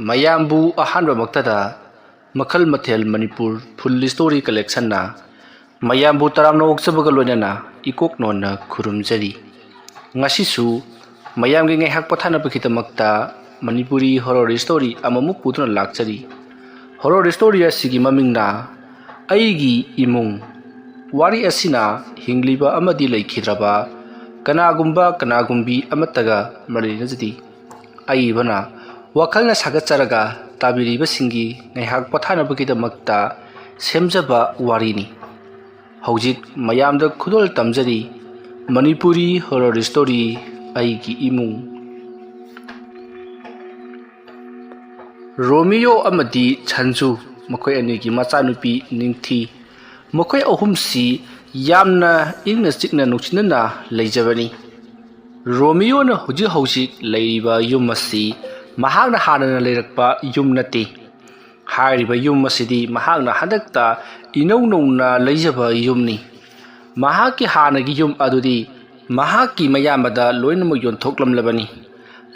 ꯃꯌꯥꯝꯕꯨ ꯑꯍꯥꯟꯕꯃꯛꯇꯗ ꯃꯈꯜ ꯃꯊꯦꯜ ꯃꯅꯤꯄꯨꯔ ꯐꯨꯜ ꯁ꯭ꯇꯣꯔꯤ ꯀꯂꯦꯛꯁꯟꯅ ꯃꯌꯥꯝꯕꯨ ꯇꯔꯥꯝꯅ ꯑꯣꯛꯆꯕꯒ ꯂꯣꯏꯅꯅ ꯏꯀꯣꯛꯅꯣꯟꯅ ꯈꯨꯔꯨꯝꯖꯔꯤ꯫ ꯉꯁꯤꯁꯨ ꯃꯌꯥꯝꯒꯤ ꯉꯥꯏꯍꯥꯛ ꯄꯣꯊꯥꯅꯕꯒꯤꯗꯃꯛꯇ ꯃꯅꯤꯄꯨꯔꯤ ꯍꯣꯔꯔ ꯁ꯭ꯇꯣꯔꯤ ꯑꯃꯃꯨꯛ ꯄꯨꯗꯨꯅ ꯂꯥꯛꯆꯔꯤ꯫ ꯍꯣꯔꯔ ꯁ꯭ꯇꯣꯔꯤ ꯑꯁꯤꯒꯤ ꯃꯃꯤꯡꯅ ꯑꯩꯒꯤ ꯏꯃꯨꯡ꯫ ꯋꯥꯔꯤ ꯑꯁꯤꯅ ꯍꯤꯡꯂꯤꯕ ꯑꯃꯗꯤ ꯂꯩꯈꯤꯗ꯭ꯔꯕ ꯀꯅꯥꯒꯨꯝꯕꯤ ꯑꯃꯠꯇꯒ ꯃꯔꯤ ꯂꯩꯅꯖꯗꯦ꯫ ꯑꯏꯕꯅ ꯋꯥꯈꯜꯅ ꯁꯥꯒꯠꯆꯔꯒ ꯇꯥꯕꯤꯔꯤꯕꯁꯤꯡꯒꯤ ꯉꯥꯏꯍꯥꯛ ꯄꯣꯊꯥꯅꯕꯒꯤꯗꯃꯛꯇ ꯁꯦꯝꯖꯕ ꯋꯥꯔꯤꯅꯤ꯫ ꯍꯧꯖꯤꯛ ꯃꯌꯥꯝꯗ ꯈꯨꯗꯣꯜ ꯇꯝꯖꯔꯤ ꯃꯅꯤꯄꯨꯔꯤ ꯍꯣꯔꯔ ꯁ꯭ꯇꯣꯔꯤ ꯑꯩꯒꯤ ꯏꯃꯨꯡ꯫ ꯔꯣꯃꯤꯌꯣ ꯑꯃꯗꯤ ꯁꯟꯖꯨ ꯃꯈꯣꯏ ꯑꯅꯤꯒꯤ ꯃꯆꯥꯅꯨꯄꯤ ꯅꯤꯡꯊꯤ, ꯃꯈꯣꯏ ꯑꯍꯨꯝꯁꯤ ꯌꯥꯝꯅ ꯏꯪꯅ ꯆꯤꯛꯅ ꯅꯨꯡꯁꯤꯅꯅ ꯂꯩꯖꯕꯅꯤ꯫ ꯔꯣꯃꯤꯌꯣꯅ ꯍꯧꯖꯤꯛ ꯂꯩꯔꯤꯕ ꯌꯨꯝ ꯑꯁꯤ ꯃꯍꯥꯛꯅ ꯍꯥꯟꯅꯅ ꯂꯩꯔꯛꯄ ꯌꯨꯝ ꯅꯠꯇꯦ꯫ ꯍꯥꯏꯔꯤꯕ ꯌꯨꯝ ꯑꯁꯤꯗꯤ ꯃꯍꯥꯛꯅ ꯍꯟꯗꯛꯇ ꯏꯅꯧ ꯅꯧꯅ ꯂꯩꯖꯕ ꯌꯨꯝꯅꯤ꯫ ꯃꯍꯥꯛꯀꯤ ꯍꯥꯟꯅꯒꯤ ꯌꯨꯝ ꯑꯗꯨꯗꯤ ꯃꯍꯥꯛꯀꯤ ꯃꯌꯥꯝꯕꯗ ꯂꯣꯏꯅꯃꯛ ꯌꯣꯟꯊꯣꯛꯂꯝꯂꯕꯅꯤ꯫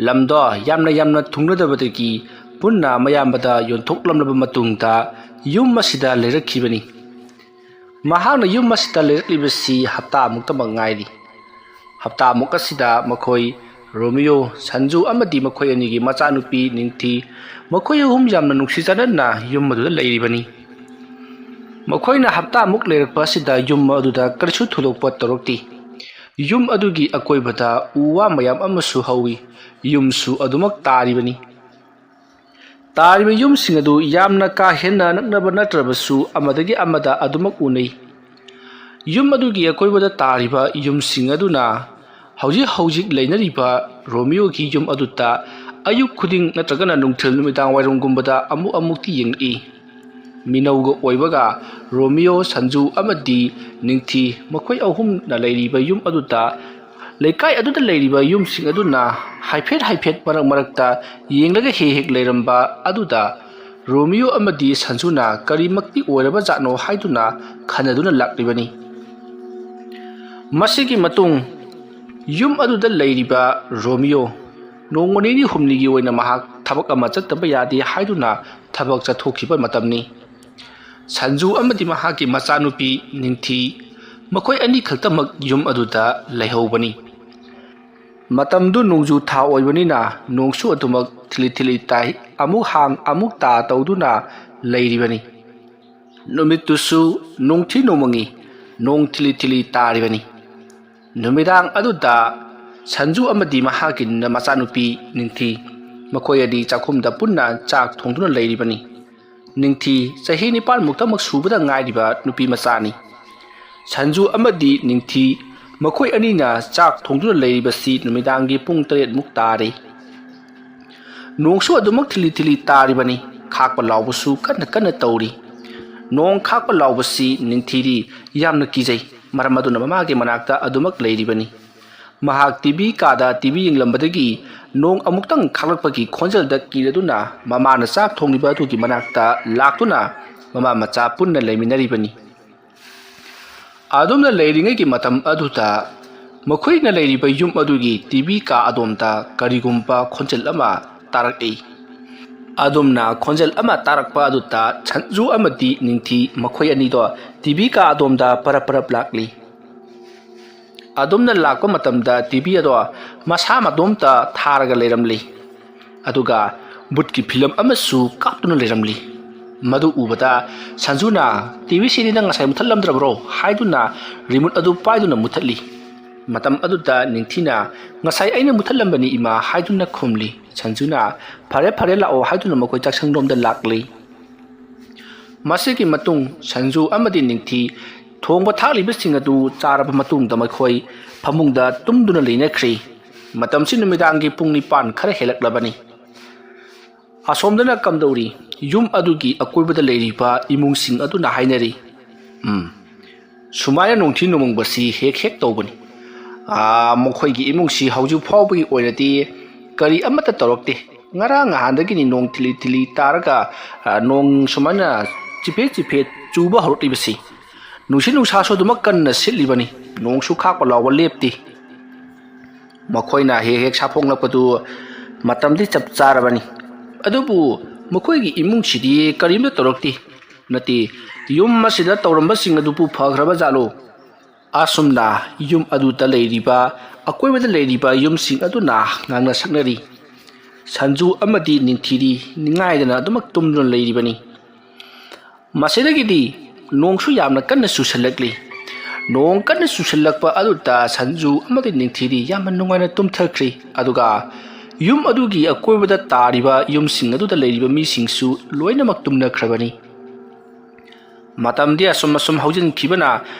ꯂꯝꯗꯣ ꯌꯥꯝꯅ ꯊꯨꯡꯂꯗꯕꯗꯒꯤ ꯄꯨꯟꯅ ꯃꯌꯥꯝꯕꯗ ꯌꯣꯟꯊꯣꯛꯂꯝꯂꯕ ꯃꯇꯨꯡꯗ ꯌꯨꯝ ꯑꯁꯤꯗ ꯂꯩꯔꯛꯈꯤꯕꯅꯤ꯫ ꯃꯍꯥꯛꯅ ꯌꯨꯝ ꯑꯁꯤꯗ ꯂꯩꯔꯛꯂꯤꯕꯁꯤ ꯍꯞꯇꯥꯃꯨꯛꯇꯃꯛ ꯉꯥꯏꯔꯤ꯫ ꯍꯞꯇꯥꯃꯨꯛ ꯑꯁꯤꯗ ꯃꯈꯣꯏ ꯔꯣꯃꯤꯌꯣ, ꯁꯟꯖꯨ ꯑꯃꯗꯤ ꯃꯈꯣꯏ ꯑꯅꯤꯒꯤ ꯃꯆꯥꯅꯨꯄꯤ ꯅꯤꯡꯊꯤ ꯃꯈꯣꯏ ꯑꯍꯨꯝ ꯌꯥꯝꯅ ꯅꯨꯡꯁꯤ ꯆꯥꯟꯅꯅ ꯌꯨꯝ ꯑꯗꯨꯗ ꯂꯩꯔꯤꯕꯅꯤ꯫ ꯃꯈꯣꯏꯅ ꯍꯞꯇꯥꯃꯨꯛ ꯂꯩꯔꯛꯄ ꯑꯁꯤꯗ ꯌꯨꯝ ꯑꯗꯨꯗ ꯀꯔꯤꯁꯨ ꯊꯣꯏꯗꯣꯛꯄ ꯇꯧꯔꯛꯇꯦ꯫ ꯌꯨꯝ ꯑꯗꯨꯒꯤ ꯑꯀꯣꯏꯕꯗ ꯎ ꯋꯥ ꯃꯌꯥꯝ ꯑꯃꯁꯨ ꯍꯧꯏ꯫ ꯌꯨꯝꯁꯨ ꯑꯗꯨꯃꯛ ꯇꯥꯔꯤꯕꯅꯤ꯫ ꯇꯥꯔꯤꯕ ꯌꯨꯝꯁꯤꯡ ꯑꯗꯨ ꯌꯥꯝꯅ ꯀꯥ ꯍꯦꯟꯅ ꯅꯛꯅꯕ ꯅꯠꯇ꯭ꯔꯕꯁꯨ ꯑꯃꯗꯒꯤ ꯑꯃꯗ ꯑꯗꯨꯃꯛ ꯎꯅꯩ꯫ ꯌꯨꯝ ꯑꯗꯨꯒꯤ ꯑꯀꯣꯏꯕꯗ ꯇꯥꯔꯤꯕ ꯌꯨꯝꯁꯤꯡ ꯑꯗꯨꯅ ꯍꯧꯖꯤꯛ ꯂꯩꯅꯔꯤꯕ ꯔꯣꯃꯤꯌꯣꯒꯤ ꯌꯨꯝ ꯑꯗꯨꯗ ꯑꯌꯨꯛ ꯈꯨꯗꯤꯡ ꯅꯠꯇ꯭ꯔꯒꯅ ꯅꯨꯡꯊꯤꯜ ꯅꯨꯃꯤꯗꯥꯡ ꯋꯥꯏꯔꯝꯒꯨꯝꯕꯗ ꯑꯃꯨꯛꯇꯤ ꯌꯦꯡꯂꯛꯏ꯫ ꯃꯤꯅꯧꯒ ꯑꯣꯏꯕꯒ ꯔꯣꯃꯤꯌꯣ, ꯁꯟꯖꯨ ꯑꯃꯗꯤ ꯅꯤꯡꯊꯤ ꯃꯈꯣꯏ ꯑꯍꯨꯝꯅ ꯂꯩꯔꯤꯕ ꯌꯨꯝ ꯑꯗꯨꯗ ꯂꯩꯀꯥꯏ ꯑꯗꯨꯗ ꯂꯩꯔꯤꯕ ꯌꯨꯝꯁꯤꯡ ꯑꯗꯨꯅ ꯍꯥꯏꯐꯦꯠ ꯃꯔꯛꯇ ꯌꯦꯡꯂꯒ ꯍꯦꯛ ꯂꯩꯔꯝꯕ ꯑꯗꯨꯗ ꯔꯣꯃꯤꯌꯣ ꯑꯃꯗꯤ ꯁꯟꯖꯨꯅ ꯀꯔꯤꯃꯛꯇꯤ ꯑꯣꯏꯔꯕꯖꯥꯠꯅꯣ ꯍꯥꯏꯗꯨꯅ ꯈꯟꯅꯗꯨꯅ ꯂꯥꯛꯂꯤꯕꯅꯤ꯫ ꯃꯁꯤꯒꯤ ꯃꯇꯨꯡ ꯌꯨꯝ ꯑꯗꯨꯗ ꯂꯩꯔꯤꯕ ꯔꯣꯃꯤꯌꯣ ꯅꯣꯡꯃ ꯅꯤꯅꯤ ꯍꯨꯝꯅꯤꯒꯤ ꯑꯣꯏꯅ ꯃꯍꯥꯛ ꯊꯕꯛ ꯑꯃ ꯆꯠꯇꯕ ꯌꯥꯗꯦ ꯍꯥꯏꯗꯨꯅ ꯊꯕꯛ ꯆꯠꯊꯣꯛꯈꯤꯕ ꯃꯇꯝꯅꯤ꯫ ꯁꯟꯖꯨ ꯑꯃꯗꯤ ꯃꯍꯥꯛꯀꯤ ꯃꯆꯥꯅꯨꯄꯤ ꯅꯤꯡꯊꯤ ꯃꯈꯣꯏ ꯑꯅꯤ ꯈꯛꯇꯃꯛ ꯌꯨꯝ ꯑꯗꯨꯗ ꯂꯩꯍꯧꯕꯅꯤ꯫ ꯃꯇꯝꯗꯨ ꯅꯣꯡꯖꯨ ꯊꯥ ꯑꯣꯏꯕꯅꯤꯅ ꯅꯣꯡꯁꯨ ꯑꯗꯨꯃꯛ ꯊꯤꯂꯤ ꯇꯥꯏ, ꯑꯃꯨꯛ ꯍꯥꯡ ꯑꯃꯨꯛ ꯇꯥ ꯇꯧꯗꯨꯅ ꯂꯩꯔꯤꯕꯅꯤ꯫ ꯅꯨꯃꯤꯠꯇꯨꯁꯨ ꯅꯣꯡꯊꯤ ꯅꯣꯡꯃꯪꯉꯤ, ꯅꯣꯡ ꯊꯤꯂꯤ ꯇꯥꯔꯤꯕꯅꯤ꯫ ꯅꯨꯃꯤꯗꯥꯡ ꯑꯗꯨꯗ ꯁꯟꯖꯨ ꯑꯃꯗꯤ ꯃꯍꯥꯛꯀꯤ ꯃꯆꯥꯅꯨꯄꯤ ꯅꯤꯡꯊꯤ ꯃꯈꯣꯏ ꯑꯅꯤ ꯆꯥꯛꯈꯨꯝꯗ ꯄꯨꯟꯅ ꯆꯥꯛ ꯊꯣꯡꯗꯨꯅ ꯂꯩꯔꯤꯕꯅꯤ꯫ ꯅꯤꯡꯊꯤ ꯆꯍꯤ 9 ꯁꯨꯕꯗ ꯉꯥꯏꯔꯤꯕ ꯅꯨꯄꯤ ꯃꯆꯥꯅꯤ꯫ ꯁꯟꯖꯨ ꯑꯃꯗꯤ ꯅꯤꯡꯊꯤ ꯃꯈꯣꯏ ꯑꯅꯤꯅ ꯆꯥꯛꯊꯣꯡꯗꯨꯅ ꯂꯩꯔꯤꯕꯁꯤ ꯅꯨꯃꯤꯗꯥꯡꯒꯤ ꯄꯨꯡ 7 ꯇꯥꯔꯦ꯫ ꯅꯣꯡꯁꯨ ꯑꯗꯨꯃꯛ ꯊꯤꯂꯤ ꯇꯥꯔꯤꯕꯅꯤ꯫ ꯈꯥꯛꯄ ꯂꯥꯎꯕꯁꯨ ꯀꯟꯅ ꯇꯧꯔꯤ꯫ ꯅꯣꯡ ꯈꯥꯛꯄ ꯂꯥꯎꯕꯁꯤ ꯅꯤꯡꯊꯤꯗꯤ ꯌꯥꯝꯅ ꯀꯤꯖꯩ꯫ ꯃꯔꯝ ꯑꯗꯨꯅ ꯃꯃꯥꯒꯤ ꯃꯅꯥꯛꯇ ꯑꯗꯨꯃꯛ ꯂꯩꯔꯤꯕꯅꯤ꯫ ꯃꯍꯥꯛ ꯇꯤꯚꯤ ꯀꯥꯗ ꯇꯤꯚꯤ ꯌꯦꯡꯂꯝꯕꯗꯒꯤ ꯅꯣꯡ ꯑꯃꯨꯛꯇꯪ ꯈꯥꯛꯂꯛꯄꯒꯤ ꯈꯣꯟꯖꯦꯜꯗ ꯀꯤꯔꯗꯨꯅ ꯃꯃꯥꯅ ꯆꯥꯛ ꯊꯣꯡꯂꯤꯕ ꯑꯗꯨꯒꯤ ꯃꯅꯥꯛꯇ ꯂꯥꯛꯇꯨꯅ ꯃꯃꯥ ꯃꯆꯥ ꯄꯨꯟꯅ ꯂꯩꯃꯤꯟꯅꯔꯤꯕꯅꯤ꯫ ꯑꯗꯨꯝꯅ ꯂꯩꯔꯤꯉꯩꯒꯤ ꯃꯇꯝ ꯑꯗꯨꯗ ꯃꯈꯣꯏꯅ ꯂꯩꯔꯤꯕ ꯌꯨꯝ ꯑꯗꯨꯒꯤ ꯇꯤꯚꯤ ꯀꯥ ꯑꯗꯣꯝꯗ ꯀꯔꯤꯒꯨꯝꯕ ꯈꯣꯟꯖꯦꯜ ꯑꯃ ꯇꯥꯔꯛꯏ꯫ ꯑꯗꯨꯝꯅ ꯈꯣꯟꯖꯦꯜ ꯑꯃ ꯇꯥꯔꯛꯄ ꯑꯗꯨꯗ ꯁꯟꯖꯨ ꯑꯃꯗꯤ ꯅꯤꯡꯊꯤ ꯃꯈꯣꯏ ꯑꯅꯤꯗꯣ ꯇꯤꯚꯤ ꯀꯥ ꯑꯗꯣꯝꯗ ꯄꯔꯞ ꯂꯥꯛꯂꯤ꯫ ꯑꯗꯨꯝꯅ ꯂꯥꯛꯄ ꯃꯇꯝꯗ ꯇꯤꯚꯤ ꯑꯗꯣ ꯃꯁꯥ ꯃꯇꯣꯝꯇ ꯊꯥꯔꯒ ꯂꯩꯔꯝꯂꯤ꯫ ꯑꯗꯨꯒ ꯕꯨꯠꯀꯤ ꯐꯤꯂꯝ ꯑꯃꯁꯨ ꯀꯥꯞꯇꯨꯅ ꯂꯩꯔꯝꯂꯤ꯫ ꯃꯗꯨ ꯎꯕꯗ ꯁꯟꯖꯨꯅ "ꯇꯤꯚꯤꯁꯤꯗꯤ ꯅꯪ ꯉꯁꯥꯏ ꯃꯨꯊꯠꯂꯝꯗ꯭ꯔꯕ꯭ꯔꯣ?" ꯍꯥꯏꯗꯨꯅ ꯔꯤꯃꯣꯠ ꯑꯗꯨ ꯄꯥꯏꯗꯨꯅ ꯃꯨꯊꯠꯂꯤ꯫ ꯃꯇꯝ ꯑꯗꯨꯗ ꯅꯤꯡꯊꯤꯅ "ꯉꯁꯥꯏ ꯑꯩꯅ ꯃꯨꯊꯠꯂꯝꯕꯅꯤ ꯏꯃꯥ" ꯍꯥꯏꯗꯨꯅ ꯈꯨꯝꯂꯤ꯫ ꯁꯟꯖꯨꯅ "ꯐꯔꯦ ꯂꯥꯛꯑꯣ" ꯍꯥꯏꯗꯨꯅ ꯃꯈꯣꯏ ꯆꯥꯛꯁꯪꯂꯣꯝꯗ ꯂꯥꯛꯂꯤ꯫ ꯃꯁꯤꯒꯤ ꯃꯇꯨꯡ ꯁꯟꯖꯨ ꯑꯃꯗꯤ ꯅꯤꯡꯊꯤ ꯊꯣꯡꯕ ꯊꯥꯛꯂꯤꯕꯁꯤꯡ ꯑꯗꯨ ꯆꯥꯔꯕ ꯃꯇꯨꯡꯗ ꯃꯈꯣꯏ ꯐꯃꯨꯡꯗ ꯇꯨꯝꯗꯨꯅ ꯂꯩꯅꯈ꯭ꯔꯦ꯫ ꯃꯇꯝꯁꯤ ꯅꯨꯃꯤꯗꯥꯡꯒꯤ ꯄꯨꯡ 9 ꯈꯔ ꯍꯦꯜꯂꯛꯂꯕꯅꯤ꯫ ꯑꯁꯣꯝꯗꯅ ꯀꯝꯗꯧꯔꯤ? ꯌꯨꯝ ꯑꯗꯨꯒꯤ ꯑꯀꯣꯏꯕꯗ ꯂꯩꯔꯤꯕ ꯏꯃꯨꯡꯁꯤꯡ ꯑꯗꯨꯅ ꯍꯥꯏꯅꯔꯤ, "ꯁꯨꯃꯥꯏꯅ ꯅꯣꯡꯊꯤ ꯅꯣꯡꯃꯪꯕꯁꯤ ꯍꯦꯛ ꯇꯧꯕꯅꯤ꯫ ꯃꯈꯣꯏꯒꯤ ꯏꯃꯨꯡꯁꯤ ꯍꯧꯖꯤꯛ ꯐꯥꯎꯕꯒꯤ ꯑꯣꯏꯅꯗꯤ ꯀꯔꯤ ꯑꯃꯠꯇ ꯇꯧꯔꯛꯇꯦ꯫ ꯉꯔꯥꯡ ꯅꯍꯥꯟꯗꯒꯤꯅꯤ ꯅꯣꯡ ꯊꯤꯂꯤ ꯇꯥꯔꯒ ꯅꯣꯡ ꯁꯨꯃꯥꯏꯅ ꯆꯤꯐꯦꯠ ꯆꯨꯕ ꯍꯧꯔꯛꯂꯤꯕꯁꯤ꯫ ꯅꯨꯡꯁꯤꯠ ꯅꯨꯡꯁꯥꯁꯨ ꯑꯗꯨꯃꯛ ꯀꯟꯅ ꯁꯤꯠꯂꯤꯕꯅꯤ꯫ ꯅꯣꯡꯁꯨ ꯈꯥꯛꯄ ꯂꯥꯎꯕ ꯂꯦꯞꯇꯦ꯫ ꯃꯈꯣꯏꯅ ꯍꯦꯛ ꯁꯥꯐꯣꯡꯂꯛꯄꯗꯨ ꯃꯇꯝꯗꯤ ꯆꯞ ꯆꯥꯔꯕꯅꯤ꯫ ꯑꯗꯨꯕꯨ ꯃꯈꯣꯏꯒꯤ ꯏꯃꯨꯡꯁꯤꯗꯤ ꯀꯔꯤꯝꯇ ꯇꯧꯔꯛꯇꯦ ꯅꯠꯇꯦ ꯌꯨꯝ ꯑꯁꯤꯗ ꯇꯧꯔꯝꯕꯁꯤꯡ ꯑꯗꯨꯕꯨ ꯐꯈ꯭ꯔꯕ ꯖꯥꯠꯂꯣ ꯑꯁꯨꯝꯅ ꯌꯨꯝ ꯑꯗꯨꯗ ꯂꯩꯔꯤꯕ ꯑꯀꯣꯏꯕꯗ ꯂꯩꯔꯤꯕ ꯌꯨꯝꯁꯤꯡ ꯑꯗꯨꯅ ꯉꯥꯡꯅ ꯁꯛꯅꯔꯤ ꯁꯟꯖꯨ ꯑꯃꯗꯤ ꯅꯤꯡꯊꯤꯗꯤ ꯅꯤꯡꯉꯥꯏꯗꯅ ꯑꯗꯨꯃꯛ ꯇꯨꯝꯗꯨꯅ ꯂꯩꯔꯤꯕꯅꯤ ꯃꯁꯤꯗꯒꯤꯗꯤ ꯅꯣꯡꯁꯨ ꯌꯥꯝꯅ ꯀꯟꯅ ꯆꯨꯁꯜꯂꯛꯂꯤ ꯅꯣꯡ ꯀꯟꯅ ꯆꯨꯁꯜꯂꯛꯄ ꯑꯗꯨꯗ ꯁꯟꯖꯨ ꯑꯃꯗꯤ ꯅꯤꯡꯊꯤꯗꯤ ꯌꯥꯝꯅ ꯅꯨꯡꯉꯥꯏꯅ ꯇꯨꯝꯊꯈ꯭ꯔꯤ ꯑꯗꯨꯒ ꯌꯨꯝ ꯑꯗꯨꯒꯤ ꯑꯀꯣꯏꯕꯗ ꯇꯥꯔꯤꯕ ꯌꯨꯝꯁꯤꯡ ꯑꯗꯨꯗ ꯂꯩꯔꯤꯕ ꯃꯤꯁꯤꯡꯁꯨ ꯂꯣꯏꯅꯃꯛ ꯇꯨꯝꯅꯈ꯭ꯔꯕꯅꯤ ꯃꯇꯝꯗꯤ ꯑꯁꯨꯝ ꯍꯧꯖꯤꯟꯈꯤꯕꯅ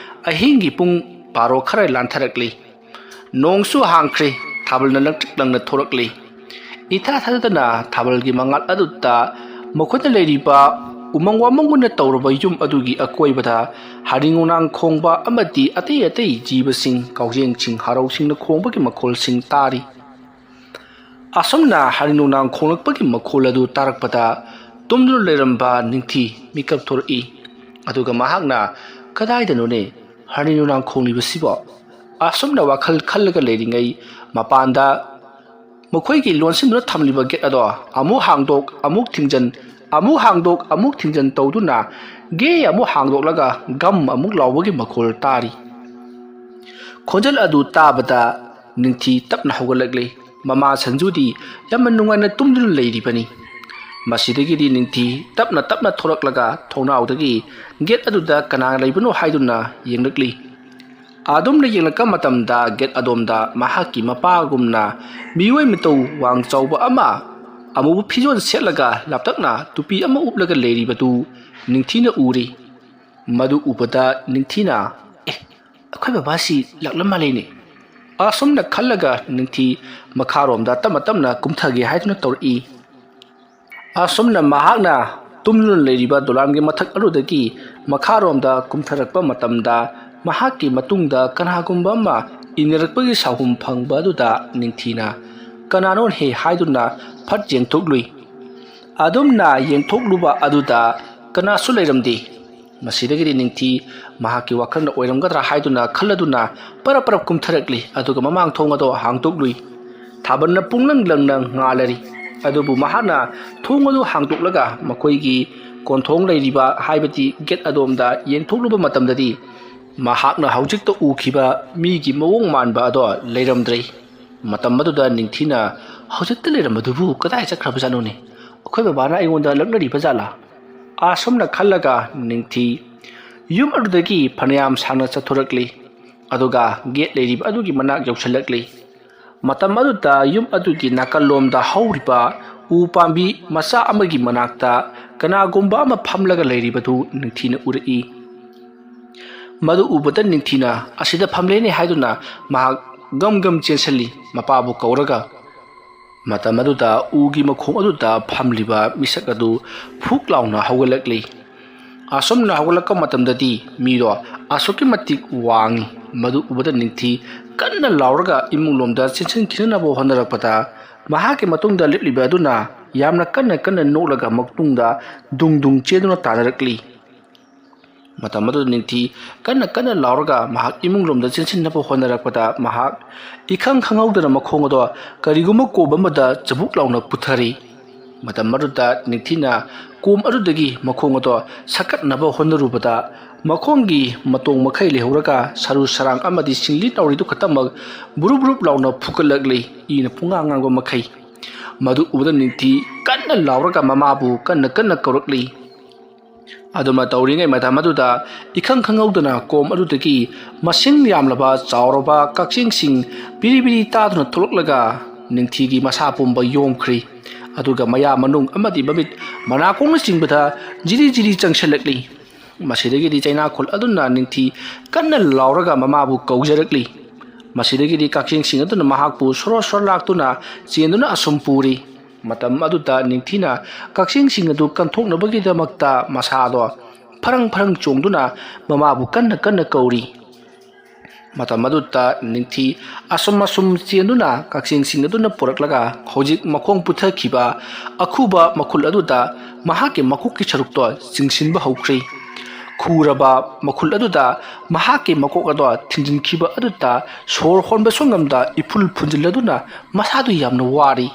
ꯑꯍꯤꯡꯒꯤ ꯄꯨꯡ 12 ꯈꯔ ꯂꯥꯟꯊꯔꯛꯂꯤ ꯅꯣꯡꯁꯨ ꯍꯥꯡꯈ꯭ꯔꯦ ꯊꯥꯕꯜꯅ ꯂꯪꯇ꯭ꯔꯤꯛ ꯂꯪꯅ ꯊꯣꯔꯛꯂꯤ ꯏꯊꯥ ꯊꯥꯖꯗꯅ ꯊꯥꯕꯜꯒꯤ ꯃꯉꯥꯜ ꯑꯗꯨꯗ ꯃꯈꯣꯏꯗ ꯂꯩꯔꯤꯕ ꯎꯃꯪ ꯋꯥꯃꯪꯅ ꯇꯧꯔꯕ ꯌꯨꯝ ꯑꯗꯨꯒꯤ ꯑꯀꯣꯏꯕꯗ ꯍꯔꯤꯅꯣꯡꯅꯥꯡ ꯈꯣꯡꯕ ꯑꯃꯗꯤ ꯑꯇꯩ ꯖꯤꯕꯁꯤꯡ ꯀꯥꯎꯖꯦꯡꯁꯤꯡ ꯍꯔꯥꯎꯁꯤꯡꯅ ꯈꯣꯡꯕꯒꯤ ꯃꯈꯣꯜꯁꯤꯡ ꯇꯥꯔꯤ ꯑꯁꯨꯝꯅ ꯍꯔꯤꯅꯣꯡꯅꯥꯡ ꯈꯣꯡꯂꯛꯄꯒꯤ ꯃꯈꯣꯜ ꯑꯗꯨ ꯇꯥꯔꯛꯄꯗ ꯇꯨꯝꯗꯨꯅ ꯂꯩꯔꯝꯕ ꯅꯤꯡꯊꯤ ꯃꯤꯀꯞ ꯊꯣꯔꯛꯏ ꯑꯗꯨꯒ ꯃꯍꯥꯛꯅ ꯀꯗꯥꯏꯗꯅꯣꯅꯦ ꯍꯔꯤꯅꯣꯡꯅꯥꯡ ꯈꯣꯡꯂꯤꯕꯁꯤꯕꯣ ꯑꯁꯨꯝꯅ ꯋꯥꯈꯜ ꯈꯜꯂꯒ ꯂꯩꯔꯤꯉꯩ ꯃꯄꯥꯟꯗ ꯃꯈꯣꯏꯒꯤ ꯂꯣꯟꯁꯤꯟꯗꯨꯅ ꯊꯝꯂꯤꯕ ꯒꯦꯠ ꯑꯗꯣ ꯑꯃꯨꯛ ꯍꯥꯡꯗꯣꯛ ꯑꯃꯨꯛ ꯊꯤꯡꯖꯤꯟ ꯑꯃꯨꯛ ꯍꯥꯡꯗꯣꯛ ꯑꯃꯨꯛ ꯊꯤꯡꯖꯤꯟ ꯇꯧꯗꯨꯅ ꯒꯦ ꯑꯃꯨꯛ ꯍꯥꯡꯗꯣꯛꯂꯒ ꯒꯝ ꯑꯃꯨꯛ ꯂꯥꯎꯕꯒꯤ ꯃꯈꯣꯜ ꯇꯥꯔꯤ ꯈꯣꯟꯖꯦꯜ ꯑꯗꯨ ꯇꯥꯕꯗ ꯅꯤꯡꯊꯤ ꯇꯞꯅ ꯍꯧꯒꯠꯂꯛꯂꯤ ꯃꯃꯥ ꯁꯟꯖꯨꯗꯤ ꯌꯥꯝꯅ ꯅꯨꯡꯉꯥꯏꯅ ꯇꯨꯝꯗꯨꯅ ꯂꯩꯔꯤꯕꯅꯤ ꯃꯁꯤꯗꯒꯤꯗꯤ ꯅꯤꯡꯊꯤ ꯇꯞꯅ ꯊꯣꯔꯛꯂꯒ ꯊꯣꯡꯅꯥꯎꯗꯒꯤ ꯒꯦꯠ ꯑꯗꯨꯗ ꯀꯅꯥ ꯂꯩꯕꯅꯣ ꯍꯥꯏꯗꯨꯅ ꯌꯦꯡꯂꯛꯂꯤ ꯑꯗꯨꯝꯅ ꯌꯦꯡꯂꯛꯄ ꯃꯇꯝꯗ ꯒꯦꯠ ꯑꯗꯣꯝꯗ ꯃꯍꯥꯛꯀꯤ ꯃꯄꯥꯒꯨꯝꯅ ꯃꯤꯑꯣꯏ ꯃꯇꯧ ꯋꯥꯡ ꯆꯥꯎꯕ ꯑꯃ ꯑꯃꯨꯕ ꯐꯤꯖꯣꯜ ꯁꯦꯠꯂꯒ ꯂꯥꯞꯇꯛꯅ ꯇꯨꯄꯤ ꯑꯃ ꯎꯞꯂꯒ ꯂꯩꯔꯤꯕꯗꯨ ꯅꯤꯡꯊꯤꯅ ꯎꯔꯤ ꯃꯗꯨ ꯎꯕꯗ ꯅꯤꯡꯊꯤꯅ ꯑꯩꯈꯣꯏ ꯕꯕꯥꯁꯤ ꯂꯥꯛꯂꯝ ꯃꯥꯜꯂꯦꯅꯦ ꯑꯁꯨꯝꯅ ꯈꯜꯂꯒ ꯅꯤꯡꯊꯤ ꯃꯈꯥꯔꯣꯝꯗ ꯇꯞꯅ ꯀꯨꯝꯊꯒꯦ ꯍꯥꯏꯗꯨꯅ ꯇꯧꯔꯛꯏ ꯑꯁꯨꯝꯅ ꯃꯍꯥꯛꯅ ꯇꯨꯝꯗꯨꯅ ꯂꯩꯔꯤꯕ ꯗꯣꯂꯥꯟꯒꯤ ꯃꯊꯛ ꯑꯗꯨꯗꯒꯤ ꯃꯈꯥꯔꯣꯝꯗ ꯀꯨꯝꯊꯔꯛꯄ ꯃꯇꯝꯗ ꯃꯍꯥꯛꯀꯤ ꯃꯇꯨꯡꯗ ꯀꯅꯥꯒꯨꯝꯕ ꯑꯃ ꯏꯟꯅꯔꯛꯄꯒꯤ ꯁꯥꯍꯨꯝ ꯐꯪꯕ ꯑꯗꯨꯗ ꯅꯤꯡꯊꯤꯅ ꯀꯅꯥꯅꯣꯍꯦ ꯍꯥꯏꯗꯨꯅ ꯐꯠ ꯌꯦꯡꯊꯣꯛꯂꯨꯏ ꯑꯗꯨꯝꯅ ꯌꯦꯡꯊꯣꯛꯂꯨꯕ ꯑꯗꯨꯗ ꯀꯅꯥꯁꯨ ꯂꯩꯔꯝꯗꯦ ꯃꯁꯤꯗꯒꯤꯗꯤ ꯅꯤꯡꯊꯤ ꯃꯍꯥꯛꯀꯤ ꯋꯥꯈꯜꯅ ꯑꯣꯏꯔꯝꯒꯗ꯭ꯔꯥ ꯍꯥꯏꯗꯨꯅ ꯈꯜꯂꯗꯨꯅ ꯄꯔꯞ ꯀꯨꯝꯊꯔꯛꯂꯤ ꯑꯗꯨꯒ ꯃꯃꯥꯡ ꯊꯣꯡ ꯑꯗꯣ ꯍꯥꯡꯗꯣꯛꯂꯨꯏ ꯊꯥꯕꯜꯅ ꯄꯨꯡꯂꯪ ꯂꯪꯅ ꯉꯥꯜꯂꯔꯤ ꯑꯗꯨꯕꯨ ꯃꯍꯥꯛꯅ ꯊꯣꯡ ꯑꯗꯨ ꯍꯥꯡꯗꯣꯛꯂꯒ ꯃꯈꯣꯏꯒꯤ ꯀꯣꯟꯊꯣꯡ ꯂꯩꯔꯤꯕ ꯍꯥꯏꯕꯗꯤ ꯒꯦꯠ ꯑꯗꯣꯝꯗ ꯌꯦꯡꯊꯣꯛꯂꯨꯕ ꯃꯇꯝꯗꯗꯤ ꯃꯍꯥꯛꯅ ꯍꯧꯖꯤꯛꯇ ꯎꯈꯤꯕ ꯃꯤꯒꯤ ꯃꯑꯣꯡ ꯃꯥꯟꯕ ꯑꯗꯣ ꯂꯩꯔꯝꯗ꯭ꯔꯦ ꯃꯇꯝ ꯑꯗꯨꯗ ꯅꯤꯡꯊꯤꯅ ꯍꯧꯖꯤꯛꯇ ꯂꯩꯔꯝꯕꯗꯨꯕꯨ ꯀꯗꯥꯏ ꯆꯠꯈ꯭ꯔꯕꯖꯥꯠꯅꯣꯅꯦ ꯑꯩꯈꯣꯏ ꯕꯕꯥꯅ ꯑꯩꯉꯣꯟꯗ ꯂꯛꯅꯔꯤꯕ ꯖꯥꯠꯂꯥ ꯑꯁꯨꯝꯅ ꯈꯜꯂꯒ ꯅꯤꯡꯊꯤ ꯌꯨꯝ ꯑꯗꯨꯗꯒꯤ ꯐꯅꯌꯥꯝ ꯁꯥꯡꯅ ꯆꯠꯊꯣꯔꯛꯂꯤ ꯑꯗꯨꯒ ꯒꯦꯠ ꯂꯩꯔꯤꯕ ꯑꯗꯨꯒꯤ ꯃꯅꯥꯛ ꯌꯧꯁꯤꯜꯂꯛꯂꯤ ꯃꯇꯝ ꯑꯗꯨꯗ ꯌꯨꯝ ꯑꯗꯨꯒꯤ ꯅꯥꯀꯜꯂꯣꯝꯗ ꯍꯧꯔꯤꯕ ꯎ ꯄꯥꯝꯕꯤ ꯃꯆꯥ ꯑꯃꯒꯤ ꯃꯅꯥꯛꯇ ꯀꯅꯥꯒꯨꯝꯕ ꯑꯃ ꯐꯝꯂꯒ ꯂꯩꯔꯤꯕꯗꯨ ꯅꯤꯡꯊꯤꯅ ꯎꯔꯛꯏ ꯃꯗꯨ ꯎꯕꯗ ꯅꯤꯡꯊꯤꯅ ꯑꯁꯤꯗ ꯐꯝꯂꯦꯅꯦ ꯍꯥꯏꯗꯨꯅ ꯃꯍꯥꯛ ꯒꯝ ꯆꯦꯟꯁꯤꯜꯂꯤ ꯃꯄꯥꯕꯨ ꯀꯧꯔꯒ ꯃꯇꯝ ꯑꯗꯨꯗ ꯎꯒꯤ ꯃꯈꯣꯡ ꯑꯗꯨꯗ ꯐꯝꯂꯤꯕ ꯃꯤꯁꯛ ꯑꯗꯨ ꯐꯨꯛ ꯂꯥꯎꯅ ꯍꯧꯒꯠꯂꯛꯂꯤ ꯑꯁꯨꯝꯅ ꯍꯧꯒꯠꯂꯛꯄ ꯃꯇꯝꯗꯗꯤ ꯃꯤꯗꯣ ꯑꯁꯨꯛꯀꯤ ꯃꯇꯤꯛ ꯋꯥꯡꯉꯤ ꯃꯗꯨ ꯎꯕꯗ ꯅꯤꯡꯊꯤ ꯀꯟꯅ ꯂꯥꯎꯔꯒ ꯏꯃꯨꯡꯂꯣꯝꯗ ꯆꯦꯟꯁꯤꯟꯈꯤꯅꯕ ꯍꯣꯠꯅꯔꯛꯄꯗ ꯃꯍꯥꯛꯀꯤ ꯃꯇꯨꯡꯗ ꯂꯦꯞꯂꯤꯕ ꯑꯗꯨꯅ ꯌꯥꯝꯅ ꯀꯟꯅ ꯅꯣꯛꯂꯒ ꯃꯇꯨꯡꯗ ꯗꯨꯡ ꯆꯦꯟꯗꯨꯅ ꯇꯥꯅꯔꯛꯂꯤ ꯃꯇꯝ ꯑꯗꯨꯗ ꯅꯤꯡꯊꯤ ꯀꯟꯅ ꯂꯥꯎꯔꯒ ꯃꯍꯥꯛ ꯏꯃꯨꯡꯂꯣꯝꯗ ꯆꯦꯟꯁꯤꯟꯅꯕ ꯍꯣꯠꯅꯔꯛꯄꯗ ꯃꯍꯥꯛ ꯏꯈꯪ ꯈꯪꯍꯧꯗꯅ ꯃꯈꯣꯡ ꯑꯗꯣ ꯀꯔꯤꯒꯨꯝꯕ ꯀꯣꯝ ꯑꯃꯗ ꯆꯕꯨꯛ ꯂꯥꯎꯅ ꯄꯨꯊꯔꯤ ꯃꯇꯝ ꯑꯗꯨꯗ ꯅꯤꯡꯊꯤꯅ ꯀꯣꯝ ꯑꯗꯨꯗꯒꯤ ꯃꯈꯣꯡ ꯑꯗꯣ ꯁꯛꯀꯠꯅꯕ ꯍꯣꯠꯅꯔꯨꯕꯗ ꯃꯈꯣꯡꯒꯤ ꯃꯇꯣꯡ ꯃꯈꯩ ꯂꯩꯍꯧꯔꯒ ꯁꯔꯨ ꯁꯔꯥꯡ ꯑꯃꯗꯤ ꯁꯤꯡꯂꯤ ꯅꯥꯎꯔꯤꯗꯨ ꯈꯛꯇꯃꯛ ꯕꯨꯔꯨꯞ ꯂꯥꯎꯅ ꯐꯨꯒꯠꯂꯛꯂꯤ ꯏꯅ ꯄꯨꯡꯉꯥꯡ ꯉꯥꯡꯕ ꯃꯈꯩ ꯃꯗꯨ ꯎꯕꯗ ꯅꯤꯡꯊꯤ ꯀꯟꯅ ꯂꯥꯎꯔꯒ ꯃꯃꯥꯕꯨ ꯀꯟꯅ ꯀꯧꯔꯛꯂꯤ ꯑꯗꯨꯃ ꯇꯧꯔꯤꯉꯩ ꯃꯇꯝ ꯑꯗꯨꯗ ꯏꯈꯪ ꯈꯪꯍꯧꯗꯅ ꯀꯣꯝ ꯑꯗꯨꯗꯒꯤ ꯃꯁꯤꯡ ꯌꯥꯝꯂꯕ ꯆꯥꯎꯔꯕ ꯀꯛꯆꯤꯡꯁꯤꯡ ꯕꯤꯔꯤ ꯇꯥꯗꯨꯅ ꯊꯣꯛꯂꯛꯂꯒ ꯅꯤꯡꯊꯤꯒꯤ ꯃꯁꯥ ꯄꯨꯝꯕ ꯌꯣꯝꯈ꯭ꯔꯤ ꯑꯗꯨꯒ ꯃꯌꯥ ꯃꯅꯨꯡ ꯑꯃꯗꯤ ꯃꯃꯤꯠ ꯃꯅꯥꯀꯣꯡꯅꯆꯤꯡꯕꯗ ꯖꯤꯔꯤ ꯆꯪꯁꯤꯜꯂꯛꯂꯤ ꯃꯁꯤꯗꯒꯤꯗꯤ ꯆꯩꯅꯥꯈꯣꯜ ꯑꯗꯨꯅ ꯅꯤꯡꯊꯤ ꯀꯟꯅ ꯂꯥꯎꯔꯒ ꯃꯃꯥꯕꯨ ꯀꯧꯖꯔꯛꯂꯤ ꯃꯁꯤꯗꯒꯤꯗꯤ ꯀꯛꯆꯤꯡꯁꯤꯡ ꯑꯗꯨꯅ ꯃꯍꯥꯛꯄꯨ ꯁꯣꯔ ꯂꯥꯛꯇꯨꯅ ꯆꯦꯟꯗꯨꯅ ꯑꯁꯨꯝ ꯄꯨꯔꯤ ꯃꯇꯝ ꯑꯗꯨꯗ ꯅꯤꯡꯊꯤꯅ ꯀꯛꯆꯤꯡꯁꯤꯡ ꯑꯗꯨ ꯀꯟꯊꯣꯛꯅꯕꯒꯤꯗꯃꯛꯇ ꯃꯁꯥꯗꯣ ꯐꯔꯪ ꯆꯣꯡꯗꯨꯅ ꯃꯃꯥꯕꯨ ꯀꯟꯅ ꯀꯧꯔꯤ ꯃꯇꯝ ꯑꯗꯨꯗ ꯅꯤꯡꯊꯤ ꯑꯁꯨꯝ ꯆꯦꯟꯗꯨꯅ ꯀꯛꯆꯤꯡꯁꯤꯡ ꯑꯗꯨꯅ ꯄꯨꯔꯛꯂꯒ ꯍꯧꯖꯤꯛ ꯃꯈꯣꯡ ꯄꯨꯊꯈꯤꯕ ꯑꯈꯨꯕ ꯃꯈꯨꯜ ꯑꯗꯨꯗ ꯃꯍꯥꯛꯀꯤ ꯃꯀꯣꯛꯀꯤ ꯁꯔꯨꯛꯇꯣ ꯆꯤꯡꯁꯤꯟꯕ ꯍꯧꯈ꯭ꯔꯤ ꯈꯨꯔꯕ ꯃꯈꯨꯜ ꯑꯗꯨꯗ ꯃꯍꯥꯛꯀꯤ ꯃꯀꯣꯛ ꯑꯗꯣ ꯊꯤꯡꯖꯤꯟꯈꯤꯕ ꯑꯗꯨꯗ ꯁꯣꯔ ꯍꯣꯟꯕ ꯁꯨꯉꯝꯗ ꯏꯐꯨꯜ ꯐꯨꯟꯖꯤꯜꯂꯗꯨꯅ ꯃꯁꯥꯗꯨ ꯌꯥꯝꯅ ꯋꯥꯔꯤ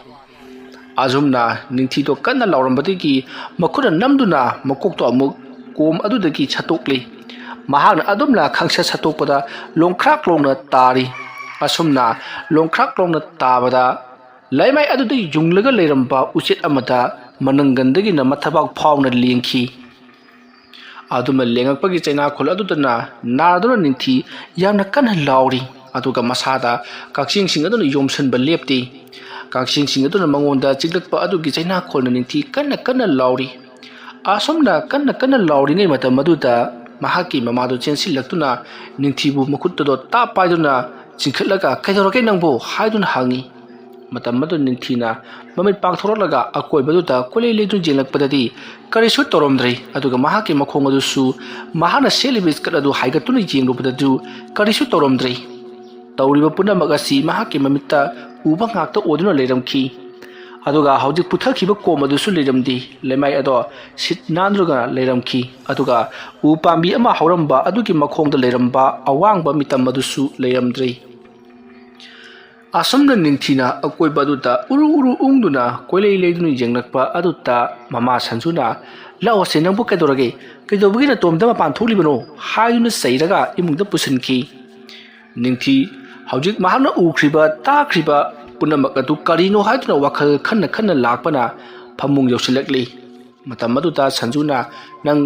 ꯑꯖꯨꯝꯅ ꯅꯤꯡꯊꯤꯗꯣ ꯀꯟꯅ ꯂꯥꯎꯔꯝꯕꯗꯒꯤ ꯃꯈꯨꯠꯅ ꯅꯝꯗꯨꯅ ꯃꯀꯣꯛꯇꯣ ꯑꯃꯨꯛ ꯀꯣꯝ ꯑꯗꯨꯗꯒꯤ ꯁꯠꯇꯣꯛꯂꯤ ꯃꯍꯥꯛꯅ ꯑꯗꯨꯝꯅ ꯈꯪꯁꯠ ꯁꯠꯇꯣꯛꯄꯗ ꯂꯣꯡꯈ꯭ꯔꯥꯛ ꯂꯣꯡꯅ ꯇꯥꯔꯤ ꯑꯁꯨꯝꯅ ꯂꯣꯡꯈ꯭ꯔꯥꯛ ꯂꯣꯡꯅ ꯇꯥꯕꯗ ꯂꯩꯃꯥꯏ ꯑꯗꯨꯗ ꯌꯨꯡꯂꯒ ꯂꯩꯔꯝꯕ ꯎꯆꯦꯠ ꯑꯃꯗ ꯃꯅꯪꯒꯟꯗꯒꯤꯅ ꯃꯊꯕꯥꯛ ꯐꯥꯎꯅ ꯂꯦꯡꯈꯤ ꯑꯗꯨꯅ ꯂꯦꯡꯉꯛꯄꯒꯤ ꯆꯩꯅꯥꯈꯣꯜ ꯑꯗꯨꯗꯅ ꯅꯥꯔꯗꯨꯅ ꯅꯤꯡꯊꯤ ꯌꯥꯝꯅ ꯀꯟꯅ ꯂꯥꯎꯔꯤ ꯑꯗꯨꯒ ꯃꯁꯥꯗ ꯀꯛꯆꯤꯡꯁꯤꯡ ꯑꯗꯨꯅ ꯌꯣꯝꯁꯤꯟꯕ ꯂꯦꯞꯇꯦ ꯀꯛꯆꯤꯡꯁꯤꯡ ꯑꯗꯨꯅ ꯃꯉꯣꯟꯗ ꯆꯤꯛꯂꯛꯄ ꯑꯗꯨꯒꯤ ꯆꯩꯅꯥꯈꯣꯜꯅ ꯅꯤꯡꯊꯤ ꯀꯟꯅ ꯀꯟꯅ ꯂꯥꯎꯔꯤ ꯑꯁꯨꯝꯅ ꯀꯟꯅ ꯀꯟꯅ ꯂꯥꯎꯔꯤꯉꯩ ꯃꯇꯝ ꯑꯗꯨꯗ ꯃꯍꯥꯛꯀꯤ ꯃꯃꯥꯗꯨ ꯆꯦꯟꯁꯤꯜꯂꯛꯇꯨꯅ ꯅꯤꯡꯊꯤꯕꯨ ꯃꯈꯨꯠꯇꯨꯗꯣ ꯇꯥꯞ ꯄꯥꯏꯗꯨꯅ ꯆꯤꯡꯈꯠꯂꯒ ꯀꯩꯗꯧꯔꯒꯦ ꯅꯪꯕꯨ ꯍꯥꯏꯗꯨꯅ ꯍꯪꯉꯤ ꯃꯇꯝ ꯑꯗꯨ ꯅꯤꯡꯊꯤꯅ ꯃꯃꯤꯠ ꯄꯥꯡꯊꯣꯔꯛꯂꯒ ꯑꯀꯣꯏꯕꯗꯨꯗ ꯀꯣꯏꯂꯩ ꯂꯩꯗꯨꯅ ꯌꯦꯡꯂꯛꯄꯗꯗꯤ ꯀꯔꯤꯁꯨ ꯇꯧꯔꯝꯗ꯭ꯔꯦ ꯑꯗꯨꯒ ꯃꯍꯥꯛꯀꯤ ꯃꯈꯣꯡ ꯑꯗꯨꯁꯨ ꯃꯍꯥꯛꯅ ꯁꯦꯠꯂꯤꯕ ꯁ꯭ꯀꯔꯠ ꯑꯗꯨ ꯍꯥꯏꯒꯠꯇꯨꯅ ꯌꯦꯡꯂꯨꯕꯗꯁꯨ ꯀꯔꯤꯁꯨ ꯇꯧꯔꯝꯗ꯭ꯔꯦ ꯇꯧꯔꯤꯕ ꯄꯨꯝꯅꯃꯛ ꯑꯁꯤ ꯃꯍꯥꯛꯀꯤ ꯃꯃꯤꯠꯇ ꯎꯕ ꯉꯥꯛꯇ ꯑꯣꯏꯗꯨꯅ ꯂꯩꯔꯝꯈꯤ ꯑꯗꯨꯒ ꯍꯧꯖꯤꯛ ꯄꯨꯊꯈꯤꯕ ꯀꯣꯝ ꯑꯗꯨꯁꯨ ꯂꯩꯔꯝꯗꯦ ꯂꯩꯃꯥꯏ ꯑꯗꯣ ꯁꯤꯠ ꯅꯥꯟꯗ꯭ꯔꯒ ꯂꯩꯔꯝꯈꯤ ꯑꯗꯨꯒ ꯎ ꯄꯥꯝꯕꯤ ꯑꯃ ꯍꯧꯔꯝꯕ ꯑꯗꯨꯒꯤ ꯃꯈꯣꯡꯗ ꯂꯩꯔꯝꯕ ꯑꯋꯥꯡꯕ ꯃꯤꯇꯝ ꯑꯗꯨꯁꯨ ꯂꯩꯔꯝꯗ꯭ꯔꯦ ꯑꯁꯨꯝꯅ ꯅꯤꯡꯊꯤꯅ ꯑꯀꯣꯏꯕ ꯑꯗꯨꯗ ꯎꯔꯨ ꯎꯔꯨ ꯎꯪꯗꯨꯅ ꯀꯣꯏꯂꯩ ꯂꯩꯗꯨꯅ ꯌꯦꯡꯂꯛꯄ ꯑꯗꯨꯗ ꯃꯃꯥ ꯁꯟꯖꯨꯅ ꯂꯥꯛꯑꯣꯁꯦ ꯅꯪꯕꯨ ꯀꯩꯗꯧꯔꯒꯦ ꯀꯩꯗꯧꯕꯒꯤ ꯅꯇꯣꯝꯇ ꯃꯄꯥꯟ ꯊꯣꯛꯂꯤꯕꯅꯣ ꯍꯥꯏꯗꯨꯅ ꯆꯩꯔꯒ ꯏꯃꯨꯡꯗ ꯄꯨꯁꯤꯟꯈꯤ ꯅꯤꯡꯊꯤ ꯍꯧꯖꯤꯛ ꯃꯍꯥꯛꯅ ꯎꯈ꯭ꯔꯤꯕ ꯇꯥꯈ꯭ꯔꯤꯕ ꯄꯨꯝꯅꯃꯛ ꯑꯗꯨ ꯀꯔꯤꯅꯣ ꯍꯥꯏꯗꯨꯅ ꯋꯥꯈꯜ ꯈꯟꯅ ꯈꯟꯅ ꯂꯥꯛꯄꯅ ꯐꯃꯨꯡ ꯌꯧꯁꯤꯜꯂꯛꯂꯤ ꯃꯇꯝ ꯑꯗꯨꯗ ꯁꯟꯖꯨꯅ ꯅꯪ